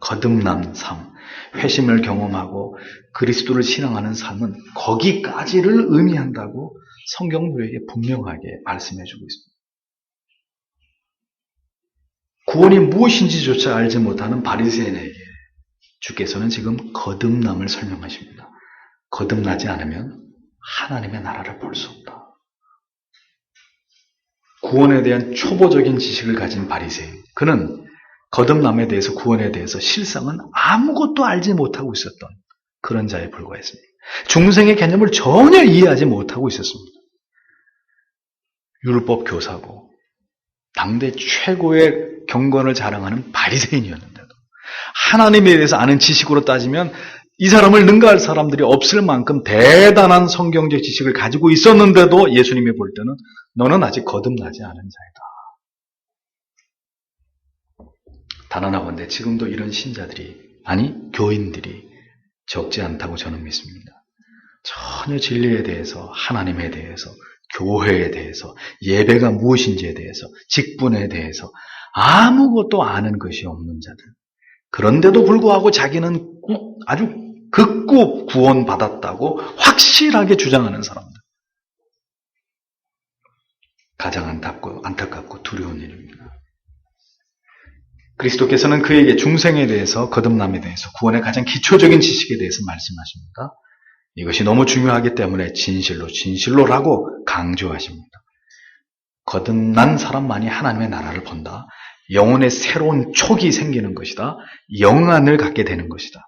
거듭난 삶, 회심을 경험하고 그리스도를 신앙하는 삶은 거기까지를 의미한다고 성경은 우리에게 분명하게 말씀해주고 있습니다. 구원이 무엇인지조차 알지 못하는 바리새인에게 주께서는 지금 거듭남을 설명하십니다. 거듭나지 않으면 하나님의 나라를 볼 수 없다. 구원에 대한 초보적인 지식을 가진 바리새인, 그는 거듭남에 대해서 구원에 대해서 실상은 아무것도 알지 못하고 있었던 그런 자에 불과했습니다. 중생의 개념을 전혀 이해하지 못하고 있었습니다. 율법 교사고 당대 최고의 경건을 자랑하는 바리새인이었는데도 하나님에 대해서 아는 지식으로 따지면 이 사람을 능가할 사람들이 없을 만큼 대단한 성경적 지식을 가지고 있었는데도 예수님이 볼 때는 너는 아직 거듭나지 않은 자이다. 단언하건대 지금도 이런 신자들이, 아니 교인들이 적지 않다고 저는 믿습니다. 전혀 진리에 대해서, 하나님에 대해서, 교회에 대해서, 예배가 무엇인지에 대해서, 직분에 대해서 아무것도 아는 것이 없는 자들. 그런데도 불구하고 자기는 아주 극구 구원받았다고 확실하게 주장하는 사람들. 가장 안타깝고 두려운 일입니다. 그리스도께서는 그에게 중생에 대해서, 거듭남에 대해서, 구원의 가장 기초적인 지식에 대해서 말씀하십니다. 이것이 너무 중요하기 때문에 진실로라고 강조하십니다. 거듭난 사람만이 하나님의 나라를 본다. 영혼의 새로운 촉이 생기는 것이다. 영안을 갖게 되는 것이다.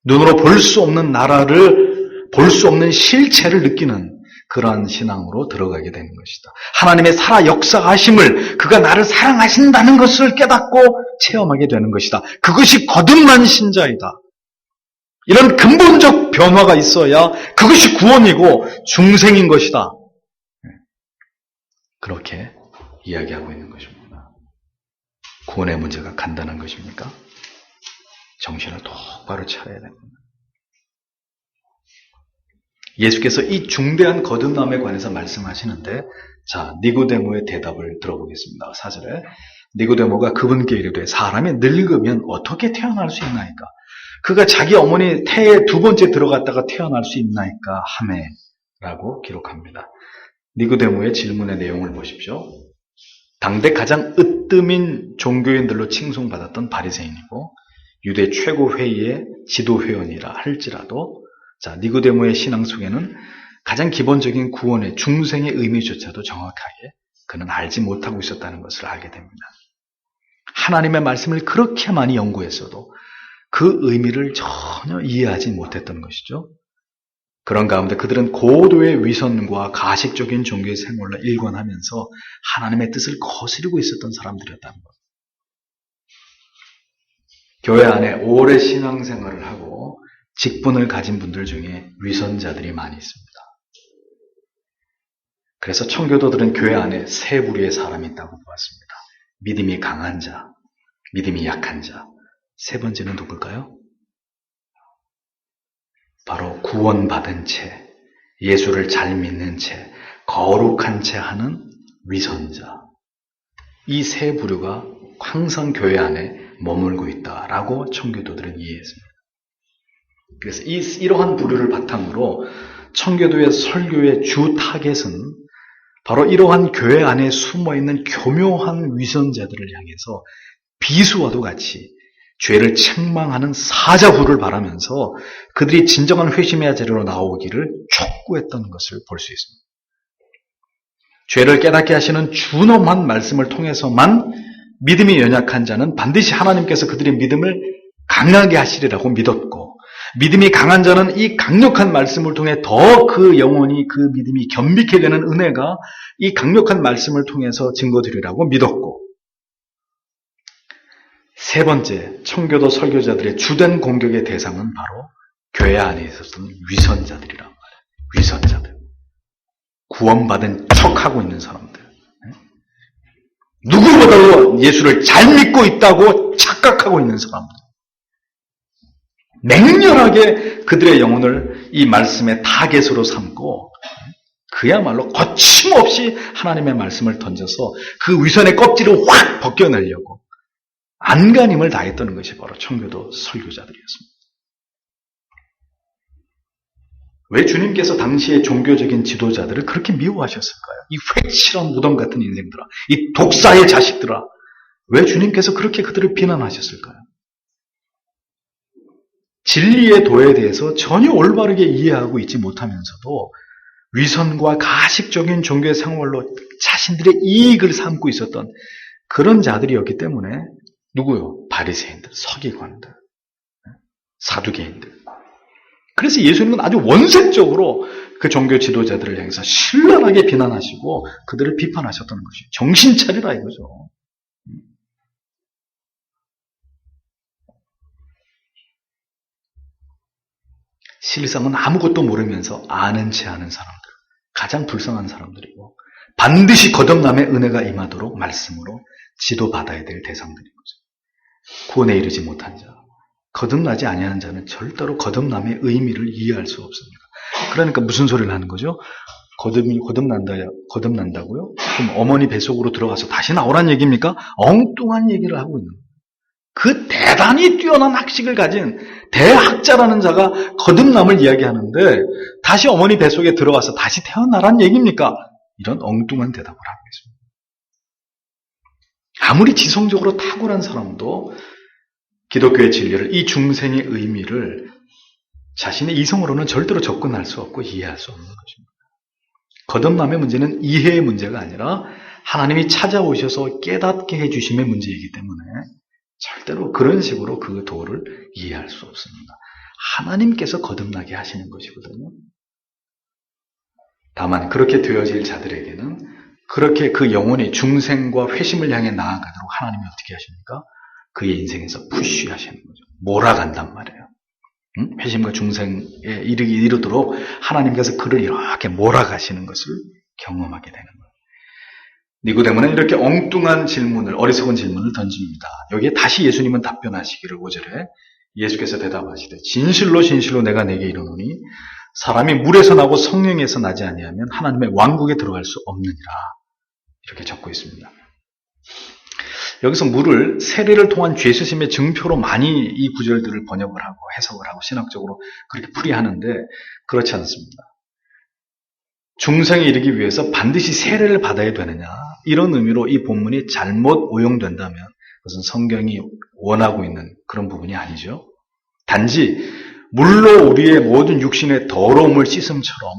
눈으로 볼 수 없는 나라를, 볼 수 없는 실체를 느끼는 그러한 신앙으로 들어가게 되는 것이다. 하나님의 살아 역사하심을, 그가 나를 사랑하신다는 것을 깨닫고 체험하게 되는 것이다. 그것이 거듭난 신자이다. 이런 근본적 변화가 있어야 그것이 구원이고 중생인 것이다. 그렇게 이야기하고 있는 것입니다. 구원의 문제가 간단한 것입니까? 정신을 똑바로 차려야 됩니다. 예수께서 이 중대한 거듭남에 관해서 말씀하시는데, 자, 니고데모의 대답을 들어보겠습니다. 4절에 니고데모가 그분께 이르되 사람이 늙으면 어떻게 태어날 수 있나이까? 그가 자기 어머니 태에 두 번째 들어갔다가 태어날 수 있나이까 하매 라고 기록합니다. 니고데모의 질문의 내용을 보십시오. 당대 가장 으뜸인 종교인들로 칭송받았던 바리새인이고 유대 최고 회의의 지도회원이라 할지라도 자, 니고데모의 신앙 속에는 가장 기본적인 구원의 중생의 의미조차도 정확하게 그는 알지 못하고 있었다는 것을 알게 됩니다. 하나님의 말씀을 그렇게 많이 연구했어도 그 의미를 전혀 이해하지 못했던 것이죠. 그런 가운데 그들은 고도의 위선과 가식적인 종교의 생활로 일관하면서 하나님의 뜻을 거스르고 있었던 사람들이었다는 것. 교회 안에 오래 신앙생활을 하고 직분을 가진 분들 중에 위선자들이 많이 있습니다. 그래서 청교도들은 교회 안에 세 부류의 사람이 있다고 보았습니다. 믿음이 강한 자, 믿음이 약한 자. 세 번째는 누굴까요? 바로 구원받은 채, 예수를 잘 믿는 채, 거룩한 채 하는 위선자. 이 세 부류가 항상 교회 안에 머물고 있다라고 청교도들은 이해했습니다. 그래서 이러한 부류를 바탕으로 청교도의 설교의 주 타겟은 바로 이러한 교회 안에 숨어있는 교묘한 위선자들을 향해서 비수와도 같이 죄를 책망하는 사자후를 바라면서 그들이 진정한 회심의 자리로 나오기를 촉구했던 것을 볼 수 있습니다. 죄를 깨닫게 하시는 준엄한 말씀을 통해서만 믿음이 연약한 자는 반드시 하나님께서 그들의 믿음을 강하게 하시리라고 믿었고, 믿음이 강한 자는 이 강력한 말씀을 통해 더 그 영혼이 그 믿음이 겸비케 되는 은혜가 이 강력한 말씀을 통해서 증거되리라고 믿었고, 세 번째, 청교도 설교자들의 주된 공격의 대상은 바로 교회 안에 있었던 위선자들이란 말이에요. 위선자들. 구원받은 척하고 있는 사람들. 누구보다도 예수를 잘 믿고 있다고 착각하고 있는 사람들. 맹렬하게 그들의 영혼을 이 말씀의 타겟으로 삼고 그야말로 거침없이 하나님의 말씀을 던져서 그 위선의 껍질을 확 벗겨내려고 안간힘을 다했던 것이 바로 청교도 설교자들이었습니다. 왜 주님께서 당시의 종교적인 지도자들을 그렇게 미워하셨을까요? 이 회칠한 무덤 같은 인생들아, 이 독사의 자식들아, 왜 주님께서 그렇게 그들을 비난하셨을까요? 진리의 도에 대해서 전혀 올바르게 이해하고 있지 못하면서도 위선과 가식적인 종교의 생활로 자신들의 이익을 삼고 있었던 그런 자들이었기 때문에 누구요? 바리새인들, 서기관들, 사두개인들. 그래서 예수님은 아주 원색적으로 그 종교 지도자들을 향해서 신랄하게 비난하시고 그들을 비판하셨던 것이죠. 정신 차리라 이거죠. 실상은 아무것도 모르면서 아는 체 하는 사람들, 가장 불쌍한 사람들이고 반드시 거듭남의 은혜가 임하도록 말씀으로 지도받아야 될 대상들인 거죠. 구원에 이르지 못한 자, 거듭나지 아니하는 자는 절대로 거듭남의 의미를 이해할 수 없습니다. 그러니까 무슨 소리를 하는 거죠? 거듭난다고요? 그럼 어머니 뱃속으로 들어가서 다시 나오란 얘기입니까? 엉뚱한 얘기를 하고 있는 거예요. 그 대단히 뛰어난 학식을 가진 대학자라는 자가 거듭남을 이야기하는데 다시 어머니 뱃속에 들어가서 다시 태어나란 얘기입니까? 이런 엉뚱한 대답을 하고 있습니다. 아무리 지성적으로 탁월한 사람도 기독교의 진리를, 이 중생의 의미를 자신의 이성으로는 절대로 접근할 수 없고 이해할 수 없는 것입니다. 거듭남의 문제는 이해의 문제가 아니라 하나님이 찾아오셔서 깨닫게 해주심의 문제이기 때문에 절대로 그런 식으로 그 도를 이해할 수 없습니다. 하나님께서 거듭나게 하시는 것이거든요. 다만 그렇게 되어질 자들에게는 그렇게 그 영혼이 중생과 회심을 향해 나아가도록 하나님이 어떻게 하십니까? 그의 인생에서 푸쉬하시는 거죠. 몰아간단 말이에요. 회심과 중생에 이르도록 하나님께서 그를 이렇게 몰아가시는 것을 경험하게 되는 거예요. 니고데모는 이렇게 엉뚱한 질문을, 어리석은 질문을 던집니다. 여기에 다시 예수님은 답변하시기를 5절에 예수께서 대답하시되 진실로 진실로 내가 네게 이르노니 사람이 물에서 나고 성령에서 나지 아니하면 하나님의 왕국에 들어갈 수 없느니라. 이렇게 적고 있습니다. 여기서 물을 세례를 통한 죄수심의 증표로 많이 이 구절들을 번역을 하고 해석을 하고 신학적으로 그렇게 풀이하는데 그렇지 않습니다. 중생에 이르기 위해서 반드시 세례를 받아야 되느냐 이런 의미로 이 본문이 잘못 오용된다면 그것은 성경이 원하고 있는 그런 부분이 아니죠. 단지 물로 우리의 모든 육신의 더러움을 씻음처럼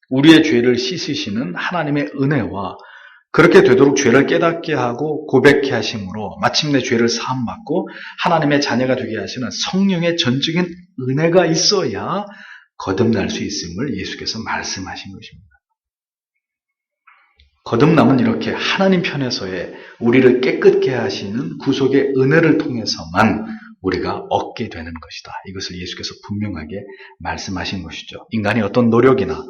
우리의 죄를 씻으시는 하나님의 은혜와 그렇게 되도록 죄를 깨닫게 하고 고백케 하심으로 마침내 죄를 사함받고 하나님의 자녀가 되게 하시는 성령의 전적인 은혜가 있어야 거듭날 수 있음을 예수께서 말씀하신 것입니다. 거듭남은 이렇게 하나님 편에서의 우리를 깨끗게 하시는 구속의 은혜를 통해서만 우리가 얻게 되는 것이다. 이것을 예수께서 분명하게 말씀하신 것이죠. 인간의 어떤 노력이나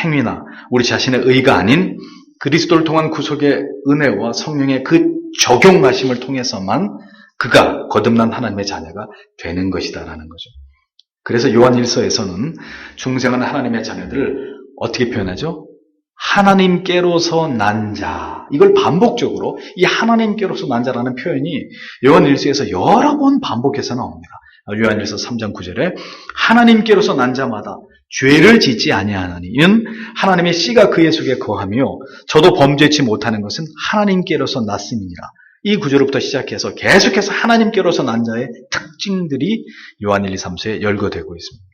행위나 우리 자신의 의가 아닌 그리스도를 통한 구속의 은혜와 성령의 그 적용하심을 통해서만 그가 거듭난 하나님의 자녀가 되는 것이다라는 거죠. 그래서 요한 1서에서는 중생은 하나님의 자녀들을 어떻게 표현하죠? 하나님께로서 난 자. 이걸 반복적으로 이 하나님께로서 난 자라는 표현이 요한 1서에서 여러 번 반복해서 나옵니다. 요한 1서 3장 9절에 하나님께로서 난 자마다 죄를 짓지 아니하나니 이는 하나님의 씨가 그의 속에 거하며 저도 범죄치 못하는 것은 하나님께로서 났음이니라. 이 구절부터 시작해서 계속해서 하나님께로서 난 자의 특징들이 요한 1, 2, 3서에 열거되고 있습니다.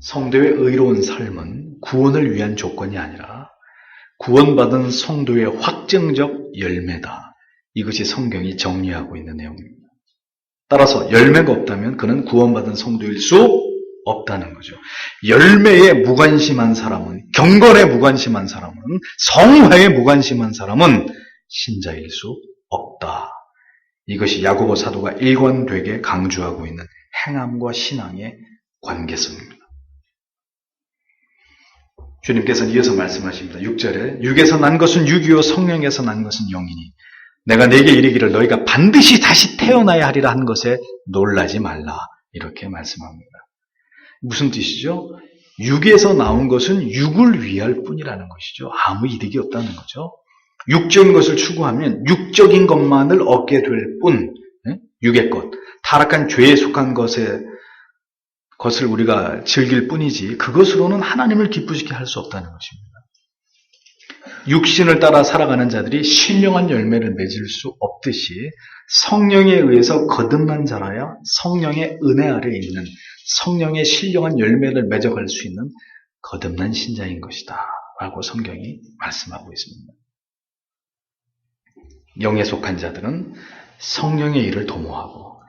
성도의 의로운 삶은 구원을 위한 조건이 아니라 구원받은 성도의 확정적 열매다. 이것이 성경이 정리하고 있는 내용입니다. 따라서 열매가 없다면 그는 구원받은 성도일 수 없다는 거죠. 열매에 무관심한 사람은, 경건에 무관심한 사람은, 성화에 무관심한 사람은 신자일 수 없다. 이것이 야고보 사도가 일관되게 강조하고 있는 행함과 신앙의 관계성입니다. 주님께서는 이어서 말씀하십니다. 6절에 육에서 난 것은 육이요 성령에서 난 것은 영이니 내가 네게 이르기를 너희가 반드시 다시 태어나야 하리라 한 것에 놀라지 말라. 이렇게 말씀합니다. 무슨 뜻이죠? 육에서 나온 것은 육을 위할 뿐이라는 것이죠. 아무 이득이 없다는 거죠. 육적인 것을 추구하면 육적인 것만을 얻게 될 뿐, 육의 것, 타락한 죄에 속한 것을 우리가 즐길 뿐이지 그것으로는 하나님을 기쁘시게 할 수 없다는 것입니다. 육신을 따라 살아가는 자들이 신령한 열매를 맺을 수 없듯이 성령에 의해서 거듭난 자라야 성령의 은혜 아래에 있는 성령의 신령한 열매를 맺어갈 수 있는 거듭난 신자인 것이다 라고 성경이 말씀하고 있습니다. 영에 속한 자들은 성령의 일을 도모하고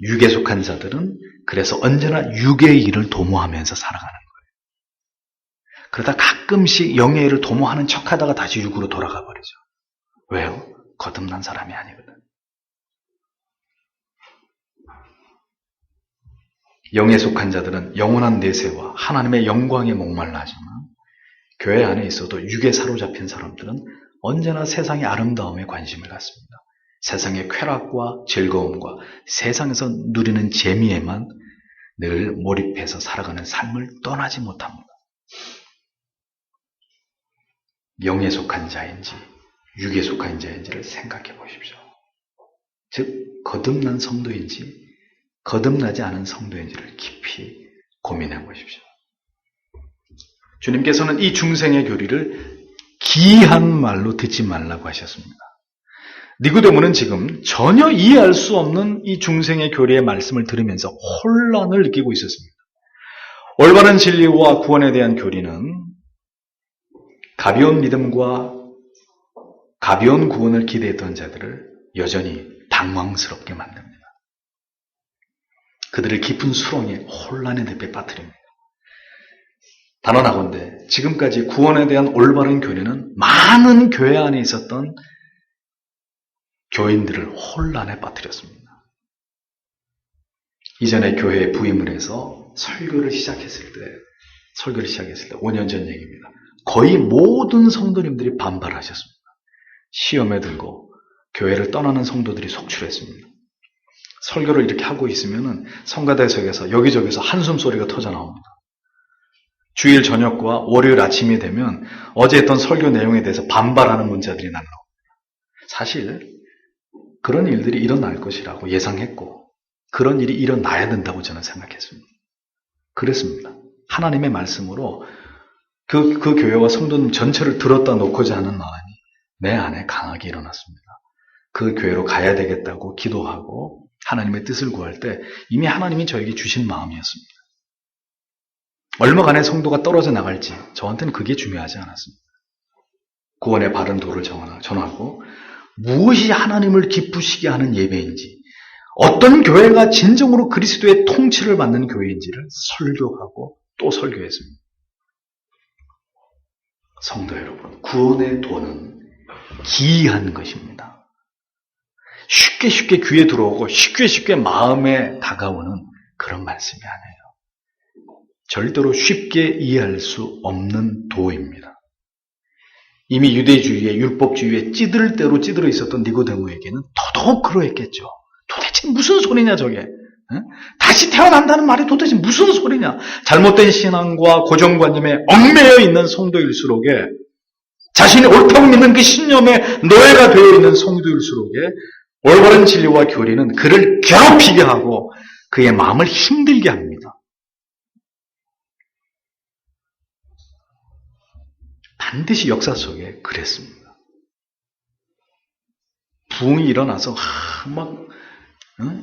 육에 속한 자들은 그래서 언제나 육의 일을 도모하면서 살아가는 거예요. 그러다 가끔씩 영의 일을 도모하는 척하다가 다시 육으로 돌아가 버리죠. 왜요? 거듭난 사람이 아니거든. 영에 속한 자들은 영원한 내세와 하나님의 영광에 목말라 하지만 교회 안에 있어도 육에 사로잡힌 사람들은 언제나 세상의 아름다움에 관심을 갖습니다. 세상의 쾌락과 즐거움과 세상에서 누리는 재미에만 늘 몰입해서 살아가는 삶을 떠나지 못합니다. 영에 속한 자인지 육에 속한 자인지를 생각해 보십시오. 즉 거듭난 성도인지 거듭나지 않은 성도인지를 깊이 고민해 보십시오. 주님께서는 이 중생의 교리를 기이한 말로 듣지 말라고 하셨습니다. 니고데모는 지금 전혀 이해할 수 없는 이 중생의 교리의 말씀을 들으면서 혼란을 느끼고 있었습니다. 올바른 진리와 구원에 대한 교리는 가벼운 믿음과 가벼운 구원을 기대했던 자들을 여전히 당황스럽게 만듭니다. 그들을 깊은 수렁에 혼란의 늪에 빠뜨립니다. 단언하건대 지금까지 구원에 대한 올바른 교리는 많은 교회 안에 있었던 교인들을 혼란에 빠뜨렸습니다. 이전에 교회에 부임을 해서 설교를 시작했을 때 5년 전 얘기입니다. 거의 모든 성도님들이 반발하셨습니다. 시험에 들고 교회를 떠나는 성도들이 속출했습니다. 설교를 이렇게 하고 있으면 성가대석에서 여기저기서 한숨 소리가 터져 나옵니다. 주일 저녁과 월요일 아침이 되면 어제 했던 설교 내용에 대해서 반발하는 문자들이 날라옵니다. 사실 그런 일들이 일어날 것이라고 예상했고 그런 일이 일어나야 된다고 저는 생각했습니다. 그랬습니다. 하나님의 말씀으로 그 교회와 성도님 전체를 들었다 놓고자 하는 마음이 내 안에 강하게 일어났습니다. 그 교회로 가야 되겠다고 기도하고 하나님의 뜻을 구할 때 이미 하나님이 저에게 주신 마음이었습니다. 얼마간의 성도가 떨어져 나갈지 저한테는 그게 중요하지 않았습니다. 구원의 바른 도를 전하고 무엇이 하나님을 기쁘시게 하는 예배인지 어떤 교회가 진정으로 그리스도의 통치를 받는 교회인지를 설교하고 또 설교했습니다. 성도 여러분, 구원의 도는 기이한 것입니다. 쉽게 귀에 들어오고 쉽게 마음에 다가오는 그런 말씀이 아니에요. 절대로 쉽게 이해할 수 없는 도입니다. 이미 유대주의에 율법주의에 찌들 대로 찌들어 있었던 니고데모에게는 더더욱 그러했겠죠. 도대체 무슨 소리냐 저게. 다시 태어난다는 말이 도대체 무슨 소리냐. 잘못된 신앙과 고정관념에 얽매여 있는 성도일수록에 자신이 옳다고 믿는 그 신념에 노예가 되어 있는 성도일수록에 올바른 진리와 교리는 그를 괴롭히게 하고 그의 마음을 힘들게 합니다. 반드시 역사 속에 그랬습니다. 부흥이 일어나서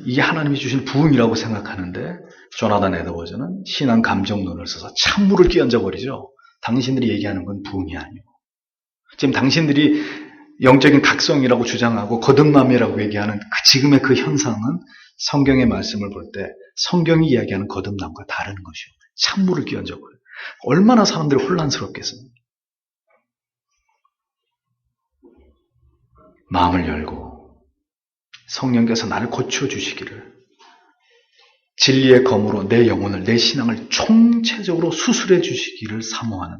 이게 하나님이 주신 부흥이라고 생각하는데 조나단 에드워즈는 신앙 감정론을 써서 찬물을 끼얹어 버리죠. 당신들이 얘기하는 건 부흥이 아니에요. 지금 당신들이 영적인 각성이라고 주장하고 거듭남이라고 얘기하는 지금의 그 현상은 성경의 말씀을 볼 때 성경이 이야기하는 거듭남과 다른 것이요. 찬물을 끼얹어 버려요. 얼마나 사람들이 혼란스럽겠습니까? 마음을 열고 성령께서 나를 고쳐주시기를 진리의 검으로 내 영혼을 내 신앙을 총체적으로 수술해 주시기를 사모하는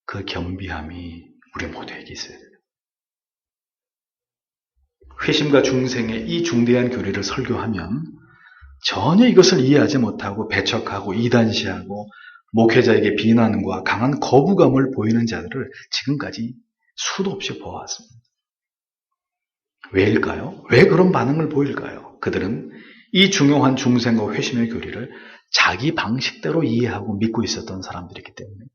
그 겸비함이 우리 모두에게 있어야 돼요. 회심과 중생의 이 중대한 교리를 설교하면 전혀 이것을 이해하지 못하고 배척하고 이단시하고 목회자에게 비난과 강한 거부감을 보이는 자들을 지금까지 수도 없이 보아왔습니다. 왜일까요? 왜 그런 반응을 보일까요? 그들은 이 중요한 중생과 회심의 교리를 자기 방식대로 이해하고 믿고 있었던 사람들이기 때문에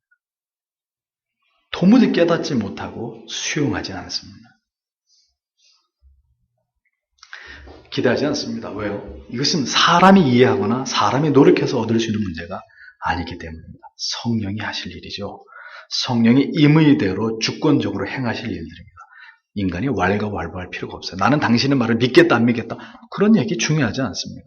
도무지 깨닫지 못하고 수용하지 않습니다. 기대하지 않습니다. 왜요? 이것은 사람이 이해하거나 사람이 노력해서 얻을 수 있는 문제가 아니기 때문입니다. 성령이 하실 일이죠. 성령이 임의대로 주권적으로 행하실 일들입니다. 인간이 왈가왈부할 필요가 없어요. 나는 당신의 말을 믿겠다 안 믿겠다 그런 얘기 중요하지 않습니다.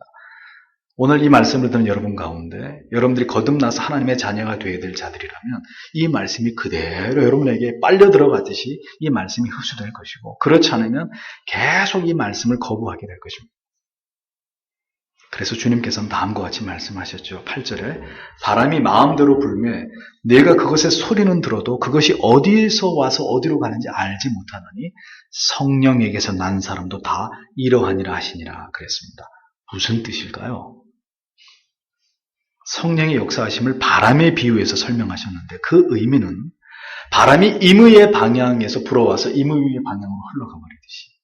오늘 이 말씀을 듣는 여러분 가운데 여러분들이 거듭나서 하나님의 자녀가 되어야 될 자들이라면 이 말씀이 그대로 여러분에게 빨려 들어가듯이 이 말씀이 흡수될 것이고 그렇지 않으면 계속 이 말씀을 거부하게 될 것입니다. 그래서 주님께서는 다음과 같이 말씀하셨죠. 8절에 바람이 마음대로 불매 내가 그것의 소리는 들어도 그것이 어디에서 와서 어디로 가는지 알지 못하더니 성령에게서 난 사람도 다 이러하니라 하시니라 그랬습니다. 무슨 뜻일까요? 성령의 역사하심을 바람에 비유해서 설명하셨는데 그 의미는 바람이 임의의 방향에서 불어와서 임의의 방향으로 흘러가 버리듯이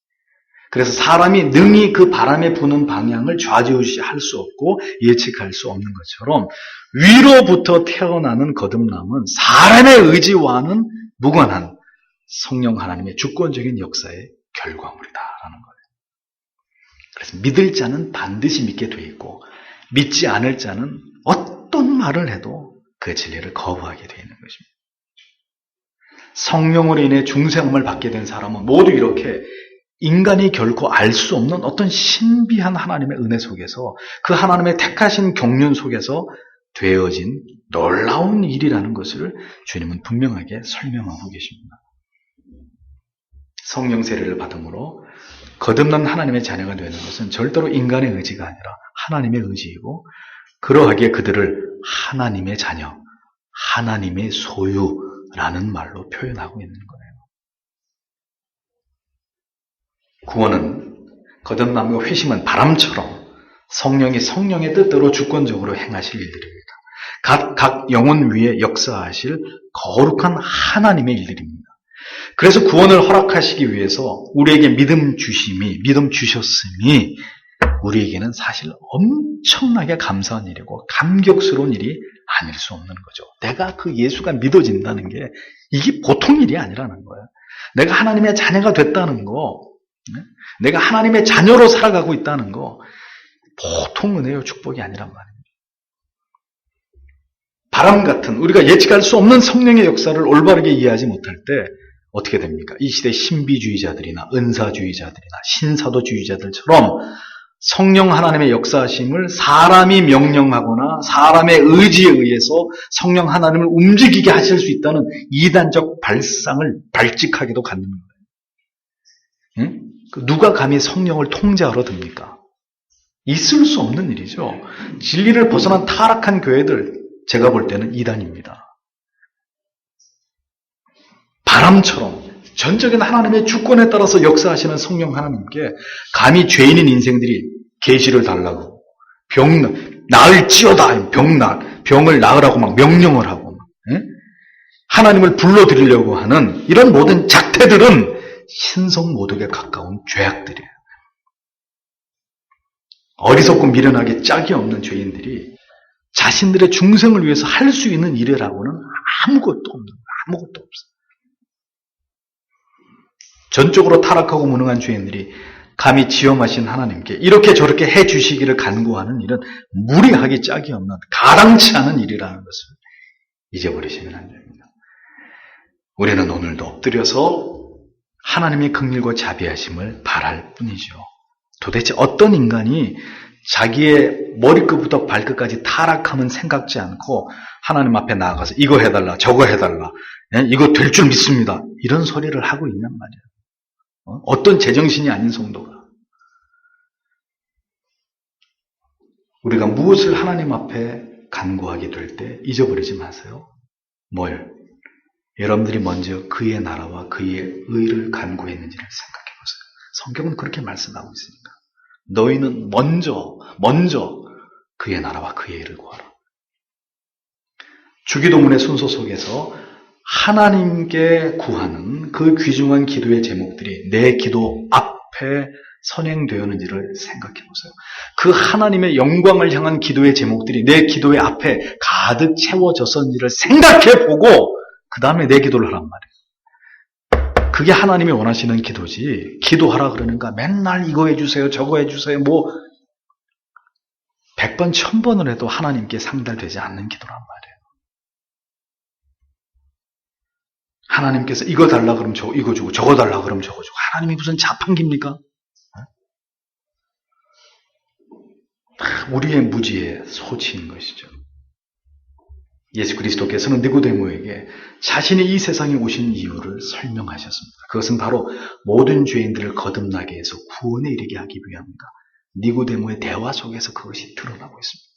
그래서 사람이 능히 그 바람에 부는 방향을 좌지우지할 수 없고 예측할 수 없는 것처럼 위로부터 태어나는 거듭남은 사람의 의지와는 무관한 성령 하나님의 주권적인 역사의 결과물이다라는 거예요. 그래서 믿을 자는 반드시 믿게 돼 있고 믿지 않을 자는 어떤 말을 해도 그 진리를 거부하게 되어 있는 것입니다. 성령으로 인해 중생함을 받게 된 사람은 모두 이렇게 인간이 결코 알 수 없는 어떤 신비한 하나님의 은혜 속에서 그 하나님의 택하신 경륜 속에서 되어진 놀라운 일이라는 것을 주님은 분명하게 설명하고 계십니다. 성령 세례를 받음으로 거듭난 하나님의 자녀가 되는 것은 절대로 인간의 의지가 아니라 하나님의 의지이고 그러하기에 그들을 하나님의 자녀, 하나님의 소유라는 말로 표현하고 있는 거예요. 구원은 거듭남과 회심은 바람처럼 성령이 성령의 뜻대로 주권적으로 행하실 일들입니다. 각 영혼 위에 역사하실 거룩한 하나님의 일들입니다. 그래서 구원을 허락하시기 위해서 우리에게 믿음 주셨음이 우리에게는 사실 엄청나게 감사한 일이고 감격스러운 일이 아닐 수 없는 거죠. 내가 그 예수가 믿어진다는 게 이게 보통 일이 아니라는 거예요. 내가 하나님의 자녀가 됐다는 거, 내가 하나님의 자녀로 살아가고 있다는 거 보통 은혜요 축복이 아니란 말입니다. 바람 같은 우리가 예측할 수 없는 성령의 역사를 올바르게 이해하지 못할 때 어떻게 됩니까? 이 시대 신비주의자들이나 은사주의자들이나 신사도주의자들처럼 성령 하나님의 역사하심을 사람이 명령하거나 사람의 의지에 의해서 성령 하나님을 움직이게 하실 수 있다는 이단적 발상을 발칙하게도 갖는 거예요. 응? 누가 감히 성령을 통제하러 듭니까? 있을 수 없는 일이죠. 진리를 벗어난 타락한 교회들, 제가 볼 때는 이단입니다. 바람처럼 전적인 하나님의 주권에 따라서 역사하시는 성령 하나님께 감히 죄인인 인생들이 계시를 달라고 나을지어다 병을 나으라고 막 명령을 하고 하나님을 불러드리려고 하는 이런 모든 작태들은 신성 모독에 가까운 죄악들이에요. 어리석고 미련하게 짝이 없는 죄인들이 자신들의 중생을 위해서 할 수 있는 일이라고는 아무것도 없어요. 전적으로 타락하고 무능한 죄인들이 감히 지엄하신 하나님께 이렇게 저렇게 해주시기를 간구하는 일은 무리하기 짝이 없는 가당치 않은 일이라는 것을 잊어버리시면 안 됩니다. 우리는 오늘도 엎드려서 하나님의 긍휼과 자비하심을 바랄 뿐이죠. 도대체 어떤 인간이 자기의 머리끝부터 발끝까지 타락함은 생각지 않고 하나님 앞에 나아가서 이거 해달라 저거 해달라 이거 될 줄 믿습니다 이런 소리를 하고 있냔 말이에요. 어떤 제정신이 아닌 성도가. 우리가 무엇을 하나님 앞에 간구하게 될 때 잊어버리지 마세요. 뭘? 여러분들이 먼저 그의 나라와 그의 의를 간구했는지를 생각해 보세요. 성경은 그렇게 말씀하고 있으니까. 너희는 먼저 그의 나라와 그의 의를 구하라. 주기도문의 순서 속에서 하나님께 구하는 그 귀중한 기도의 제목들이 내 기도 앞에 선행되었는지를 생각해 보세요. 그 하나님의 영광을 향한 기도의 제목들이 내 기도의 앞에 가득 채워졌었는지를 생각해 보고 그 다음에 내 기도를 하란 말이에요. 그게 하나님이 원하시는 기도지. 기도하라 그러는가 맨날 이거 해주세요 저거 해주세요 100번 1000번을 해도 하나님께 상달되지 않는 기도란 말이에요. 하나님께서 이거 달라 그러면 이거 주고 저거 달라 그러면 저거 주고 하나님이 무슨 자판기입니까? 우리의 무지의 소치인 것이죠. 예수 그리스도께서는 니고데모에게 자신이 이 세상에 오신 이유를 설명하셨습니다. 그것은 바로 모든 죄인들을 거듭나게 해서 구원에 이르게 하기 위함입니다. 니고데모의 대화 속에서 그것이 드러나고 있습니다.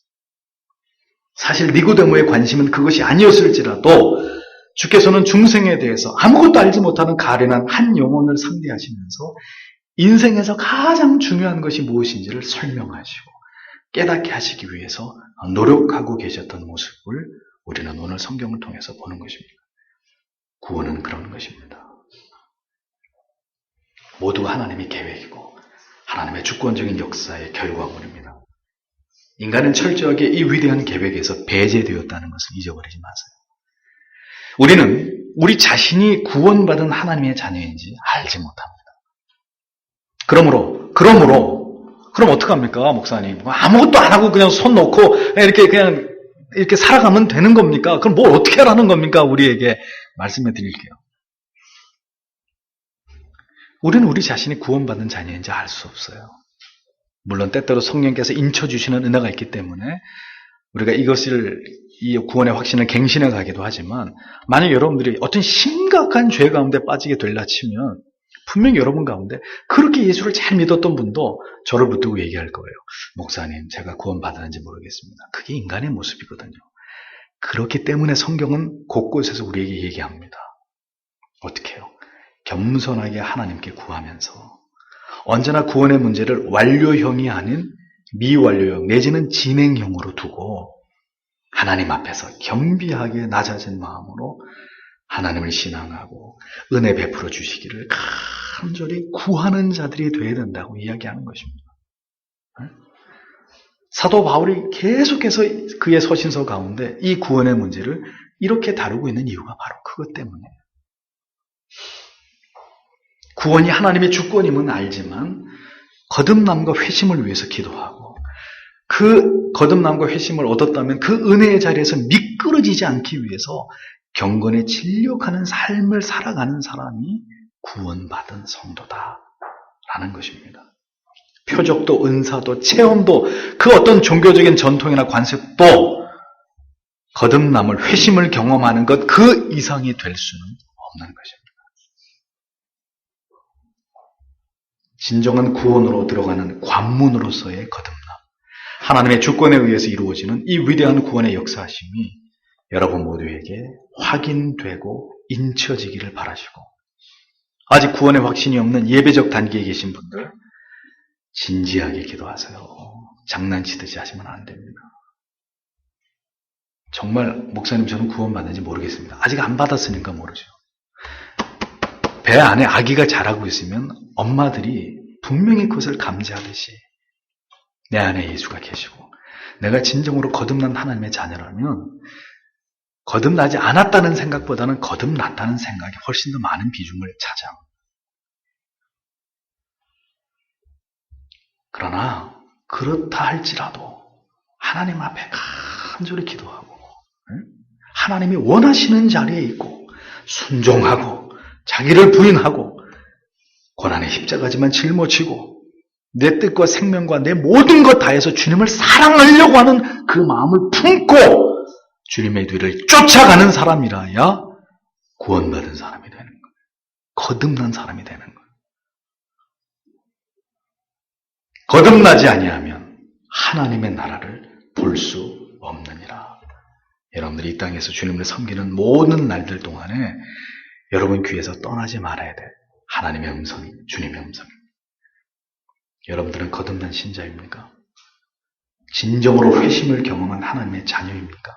사실 니고데모의 관심은 그것이 아니었을지라도 주께서는 중생에 대해서 아무것도 알지 못하는 가련한 한 영혼을 상대하시면서 인생에서 가장 중요한 것이 무엇인지를 설명하시고 깨닫게 하시기 위해서 노력하고 계셨던 모습을 우리는 오늘 성경을 통해서 보는 것입니다. 구원은 그런 것입니다. 모두가 하나님의 계획이고 하나님의 주권적인 역사의 결과물입니다. 인간은 철저하게 이 위대한 계획에서 배제되었다는 것을 잊어버리지 마세요. 우리는 우리 자신이 구원받은 하나님의 자녀인지 알지 못합니다. 그러므로 그럼 어떡합니까, 목사님? 아무것도 안 하고 그냥 손 놓고 이렇게 살아가면 되는 겁니까? 그럼 뭘 어떻게 하라는 겁니까? 우리에게 말씀해 드릴게요. 우리는 우리 자신이 구원받은 자녀인지 알 수 없어요. 물론 때때로 성령께서 인쳐주시는 은혜가 있기 때문에 우리가 이 구원의 확신을 갱신해 가기도 하지만 만약 여러분들이 어떤 심각한 죄 가운데 빠지게 될라 치면 분명히 여러분 가운데 그렇게 예수를 잘 믿었던 분도 저를 붙들고 얘기할 거예요. 목사님, 제가 구원받았는지 모르겠습니다. 그게 인간의 모습이거든요. 그렇기 때문에 성경은 곳곳에서 우리에게 얘기합니다. 어떻게 해요? 겸손하게 하나님께 구하면서 언제나 구원의 문제를 완료형이 아닌 미완료형 내지는 진행형으로 두고 하나님 앞에서 겸비하게 낮아진 마음으로 하나님을 신앙하고 은혜 베풀어 주시기를 간절히 구하는 자들이 되어야 된다고 이야기하는 것입니다. 사도 바울이 계속해서 그의 서신서 가운데 이 구원의 문제를 이렇게 다루고 있는 이유가 바로 그것 때문이에요. 구원이 하나님의 주권임은 알지만 거듭남과 회심을 위해서 기도하고 그 거듭남과 회심을 얻었다면 그 은혜의 자리에서 미끄러지지 않기 위해서 경건에 진력하는 삶을 살아가는 사람이 구원받은 성도다라는 것입니다. 표적도 은사도 체험도 그 어떤 종교적인 전통이나 관습도 거듭남을 회심을 경험하는 것 그 이상이 될 수는 없는 것입니다. 진정한 구원으로 들어가는 관문으로서의 거듭남, 하나님의 주권에 의해서 이루어지는 이 위대한 구원의 역사하심이 여러분 모두에게 확인되고 인쳐지기를 바라시고, 아직 구원의 확신이 없는 예배적 단계에 계신 분들 진지하게 기도하세요. 장난치듯이 하시면 안 됩니다. 정말 목사님 저는 구원받는지 모르겠습니다. 아직 안 받았으니까 모르죠. 배 안에 아기가 자라고 있으면 엄마들이 분명히 그것을 감지하듯이 내 안에 예수가 계시고 내가 진정으로 거듭난 하나님의 자녀라면 거듭나지 않았다는 생각보다는 거듭났다는 생각이 훨씬 더 많은 비중을 차지합니다. 그러나 그렇다 할지라도 하나님 앞에 간절히 기도하고 하나님이 원하시는 자리에 있고 순종하고 자기를 부인하고 고난의 십자가지만 짊어지고 내 뜻과 생명과 내 모든 것 다해서 주님을 사랑하려고 하는 그 마음을 품고 주님의 뒤를 쫓아가는 사람이라야 구원받은 사람이 되는 거예요. 거듭난 사람이 되는 거예요. 거듭나지 아니하면 하나님의 나라를 볼 수 없느니라. 여러분들이 이 땅에서 주님을 섬기는 모든 날들 동안에 여러분 귀에서 떠나지 말아야 돼. 하나님의 음성이 주님의 음성입니다. 여러분들은 거듭난 신자입니까? 진정으로 회심을 경험한 하나님의 자녀입니까?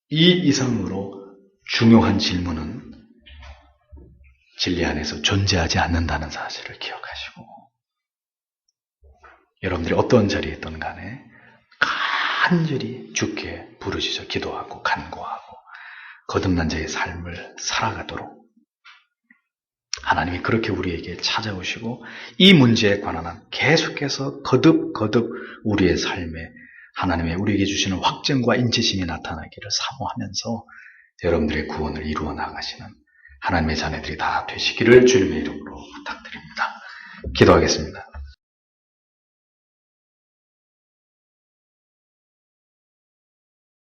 이 이상으로 중요한 질문은 진리 안에서 존재하지 않는다는 사실을 기억하시고 여러분들이 어떤 자리에 있든 간에 간절히 주께 부르짖어 기도하고 간구하고 거듭난 자의 삶을 살아가도록 하나님이 그렇게 우리에게 찾아오시고 이 문제에 관한 한 계속해서 거듭 우리의 삶에 하나님의 우리에게 주시는 확증과 인치심이 나타나기를 사모하면서 여러분들의 구원을 이루어 나가시는 하나님의 자녀들이 다 되시기를 주님의 이름으로 부탁드립니다. 기도하겠습니다.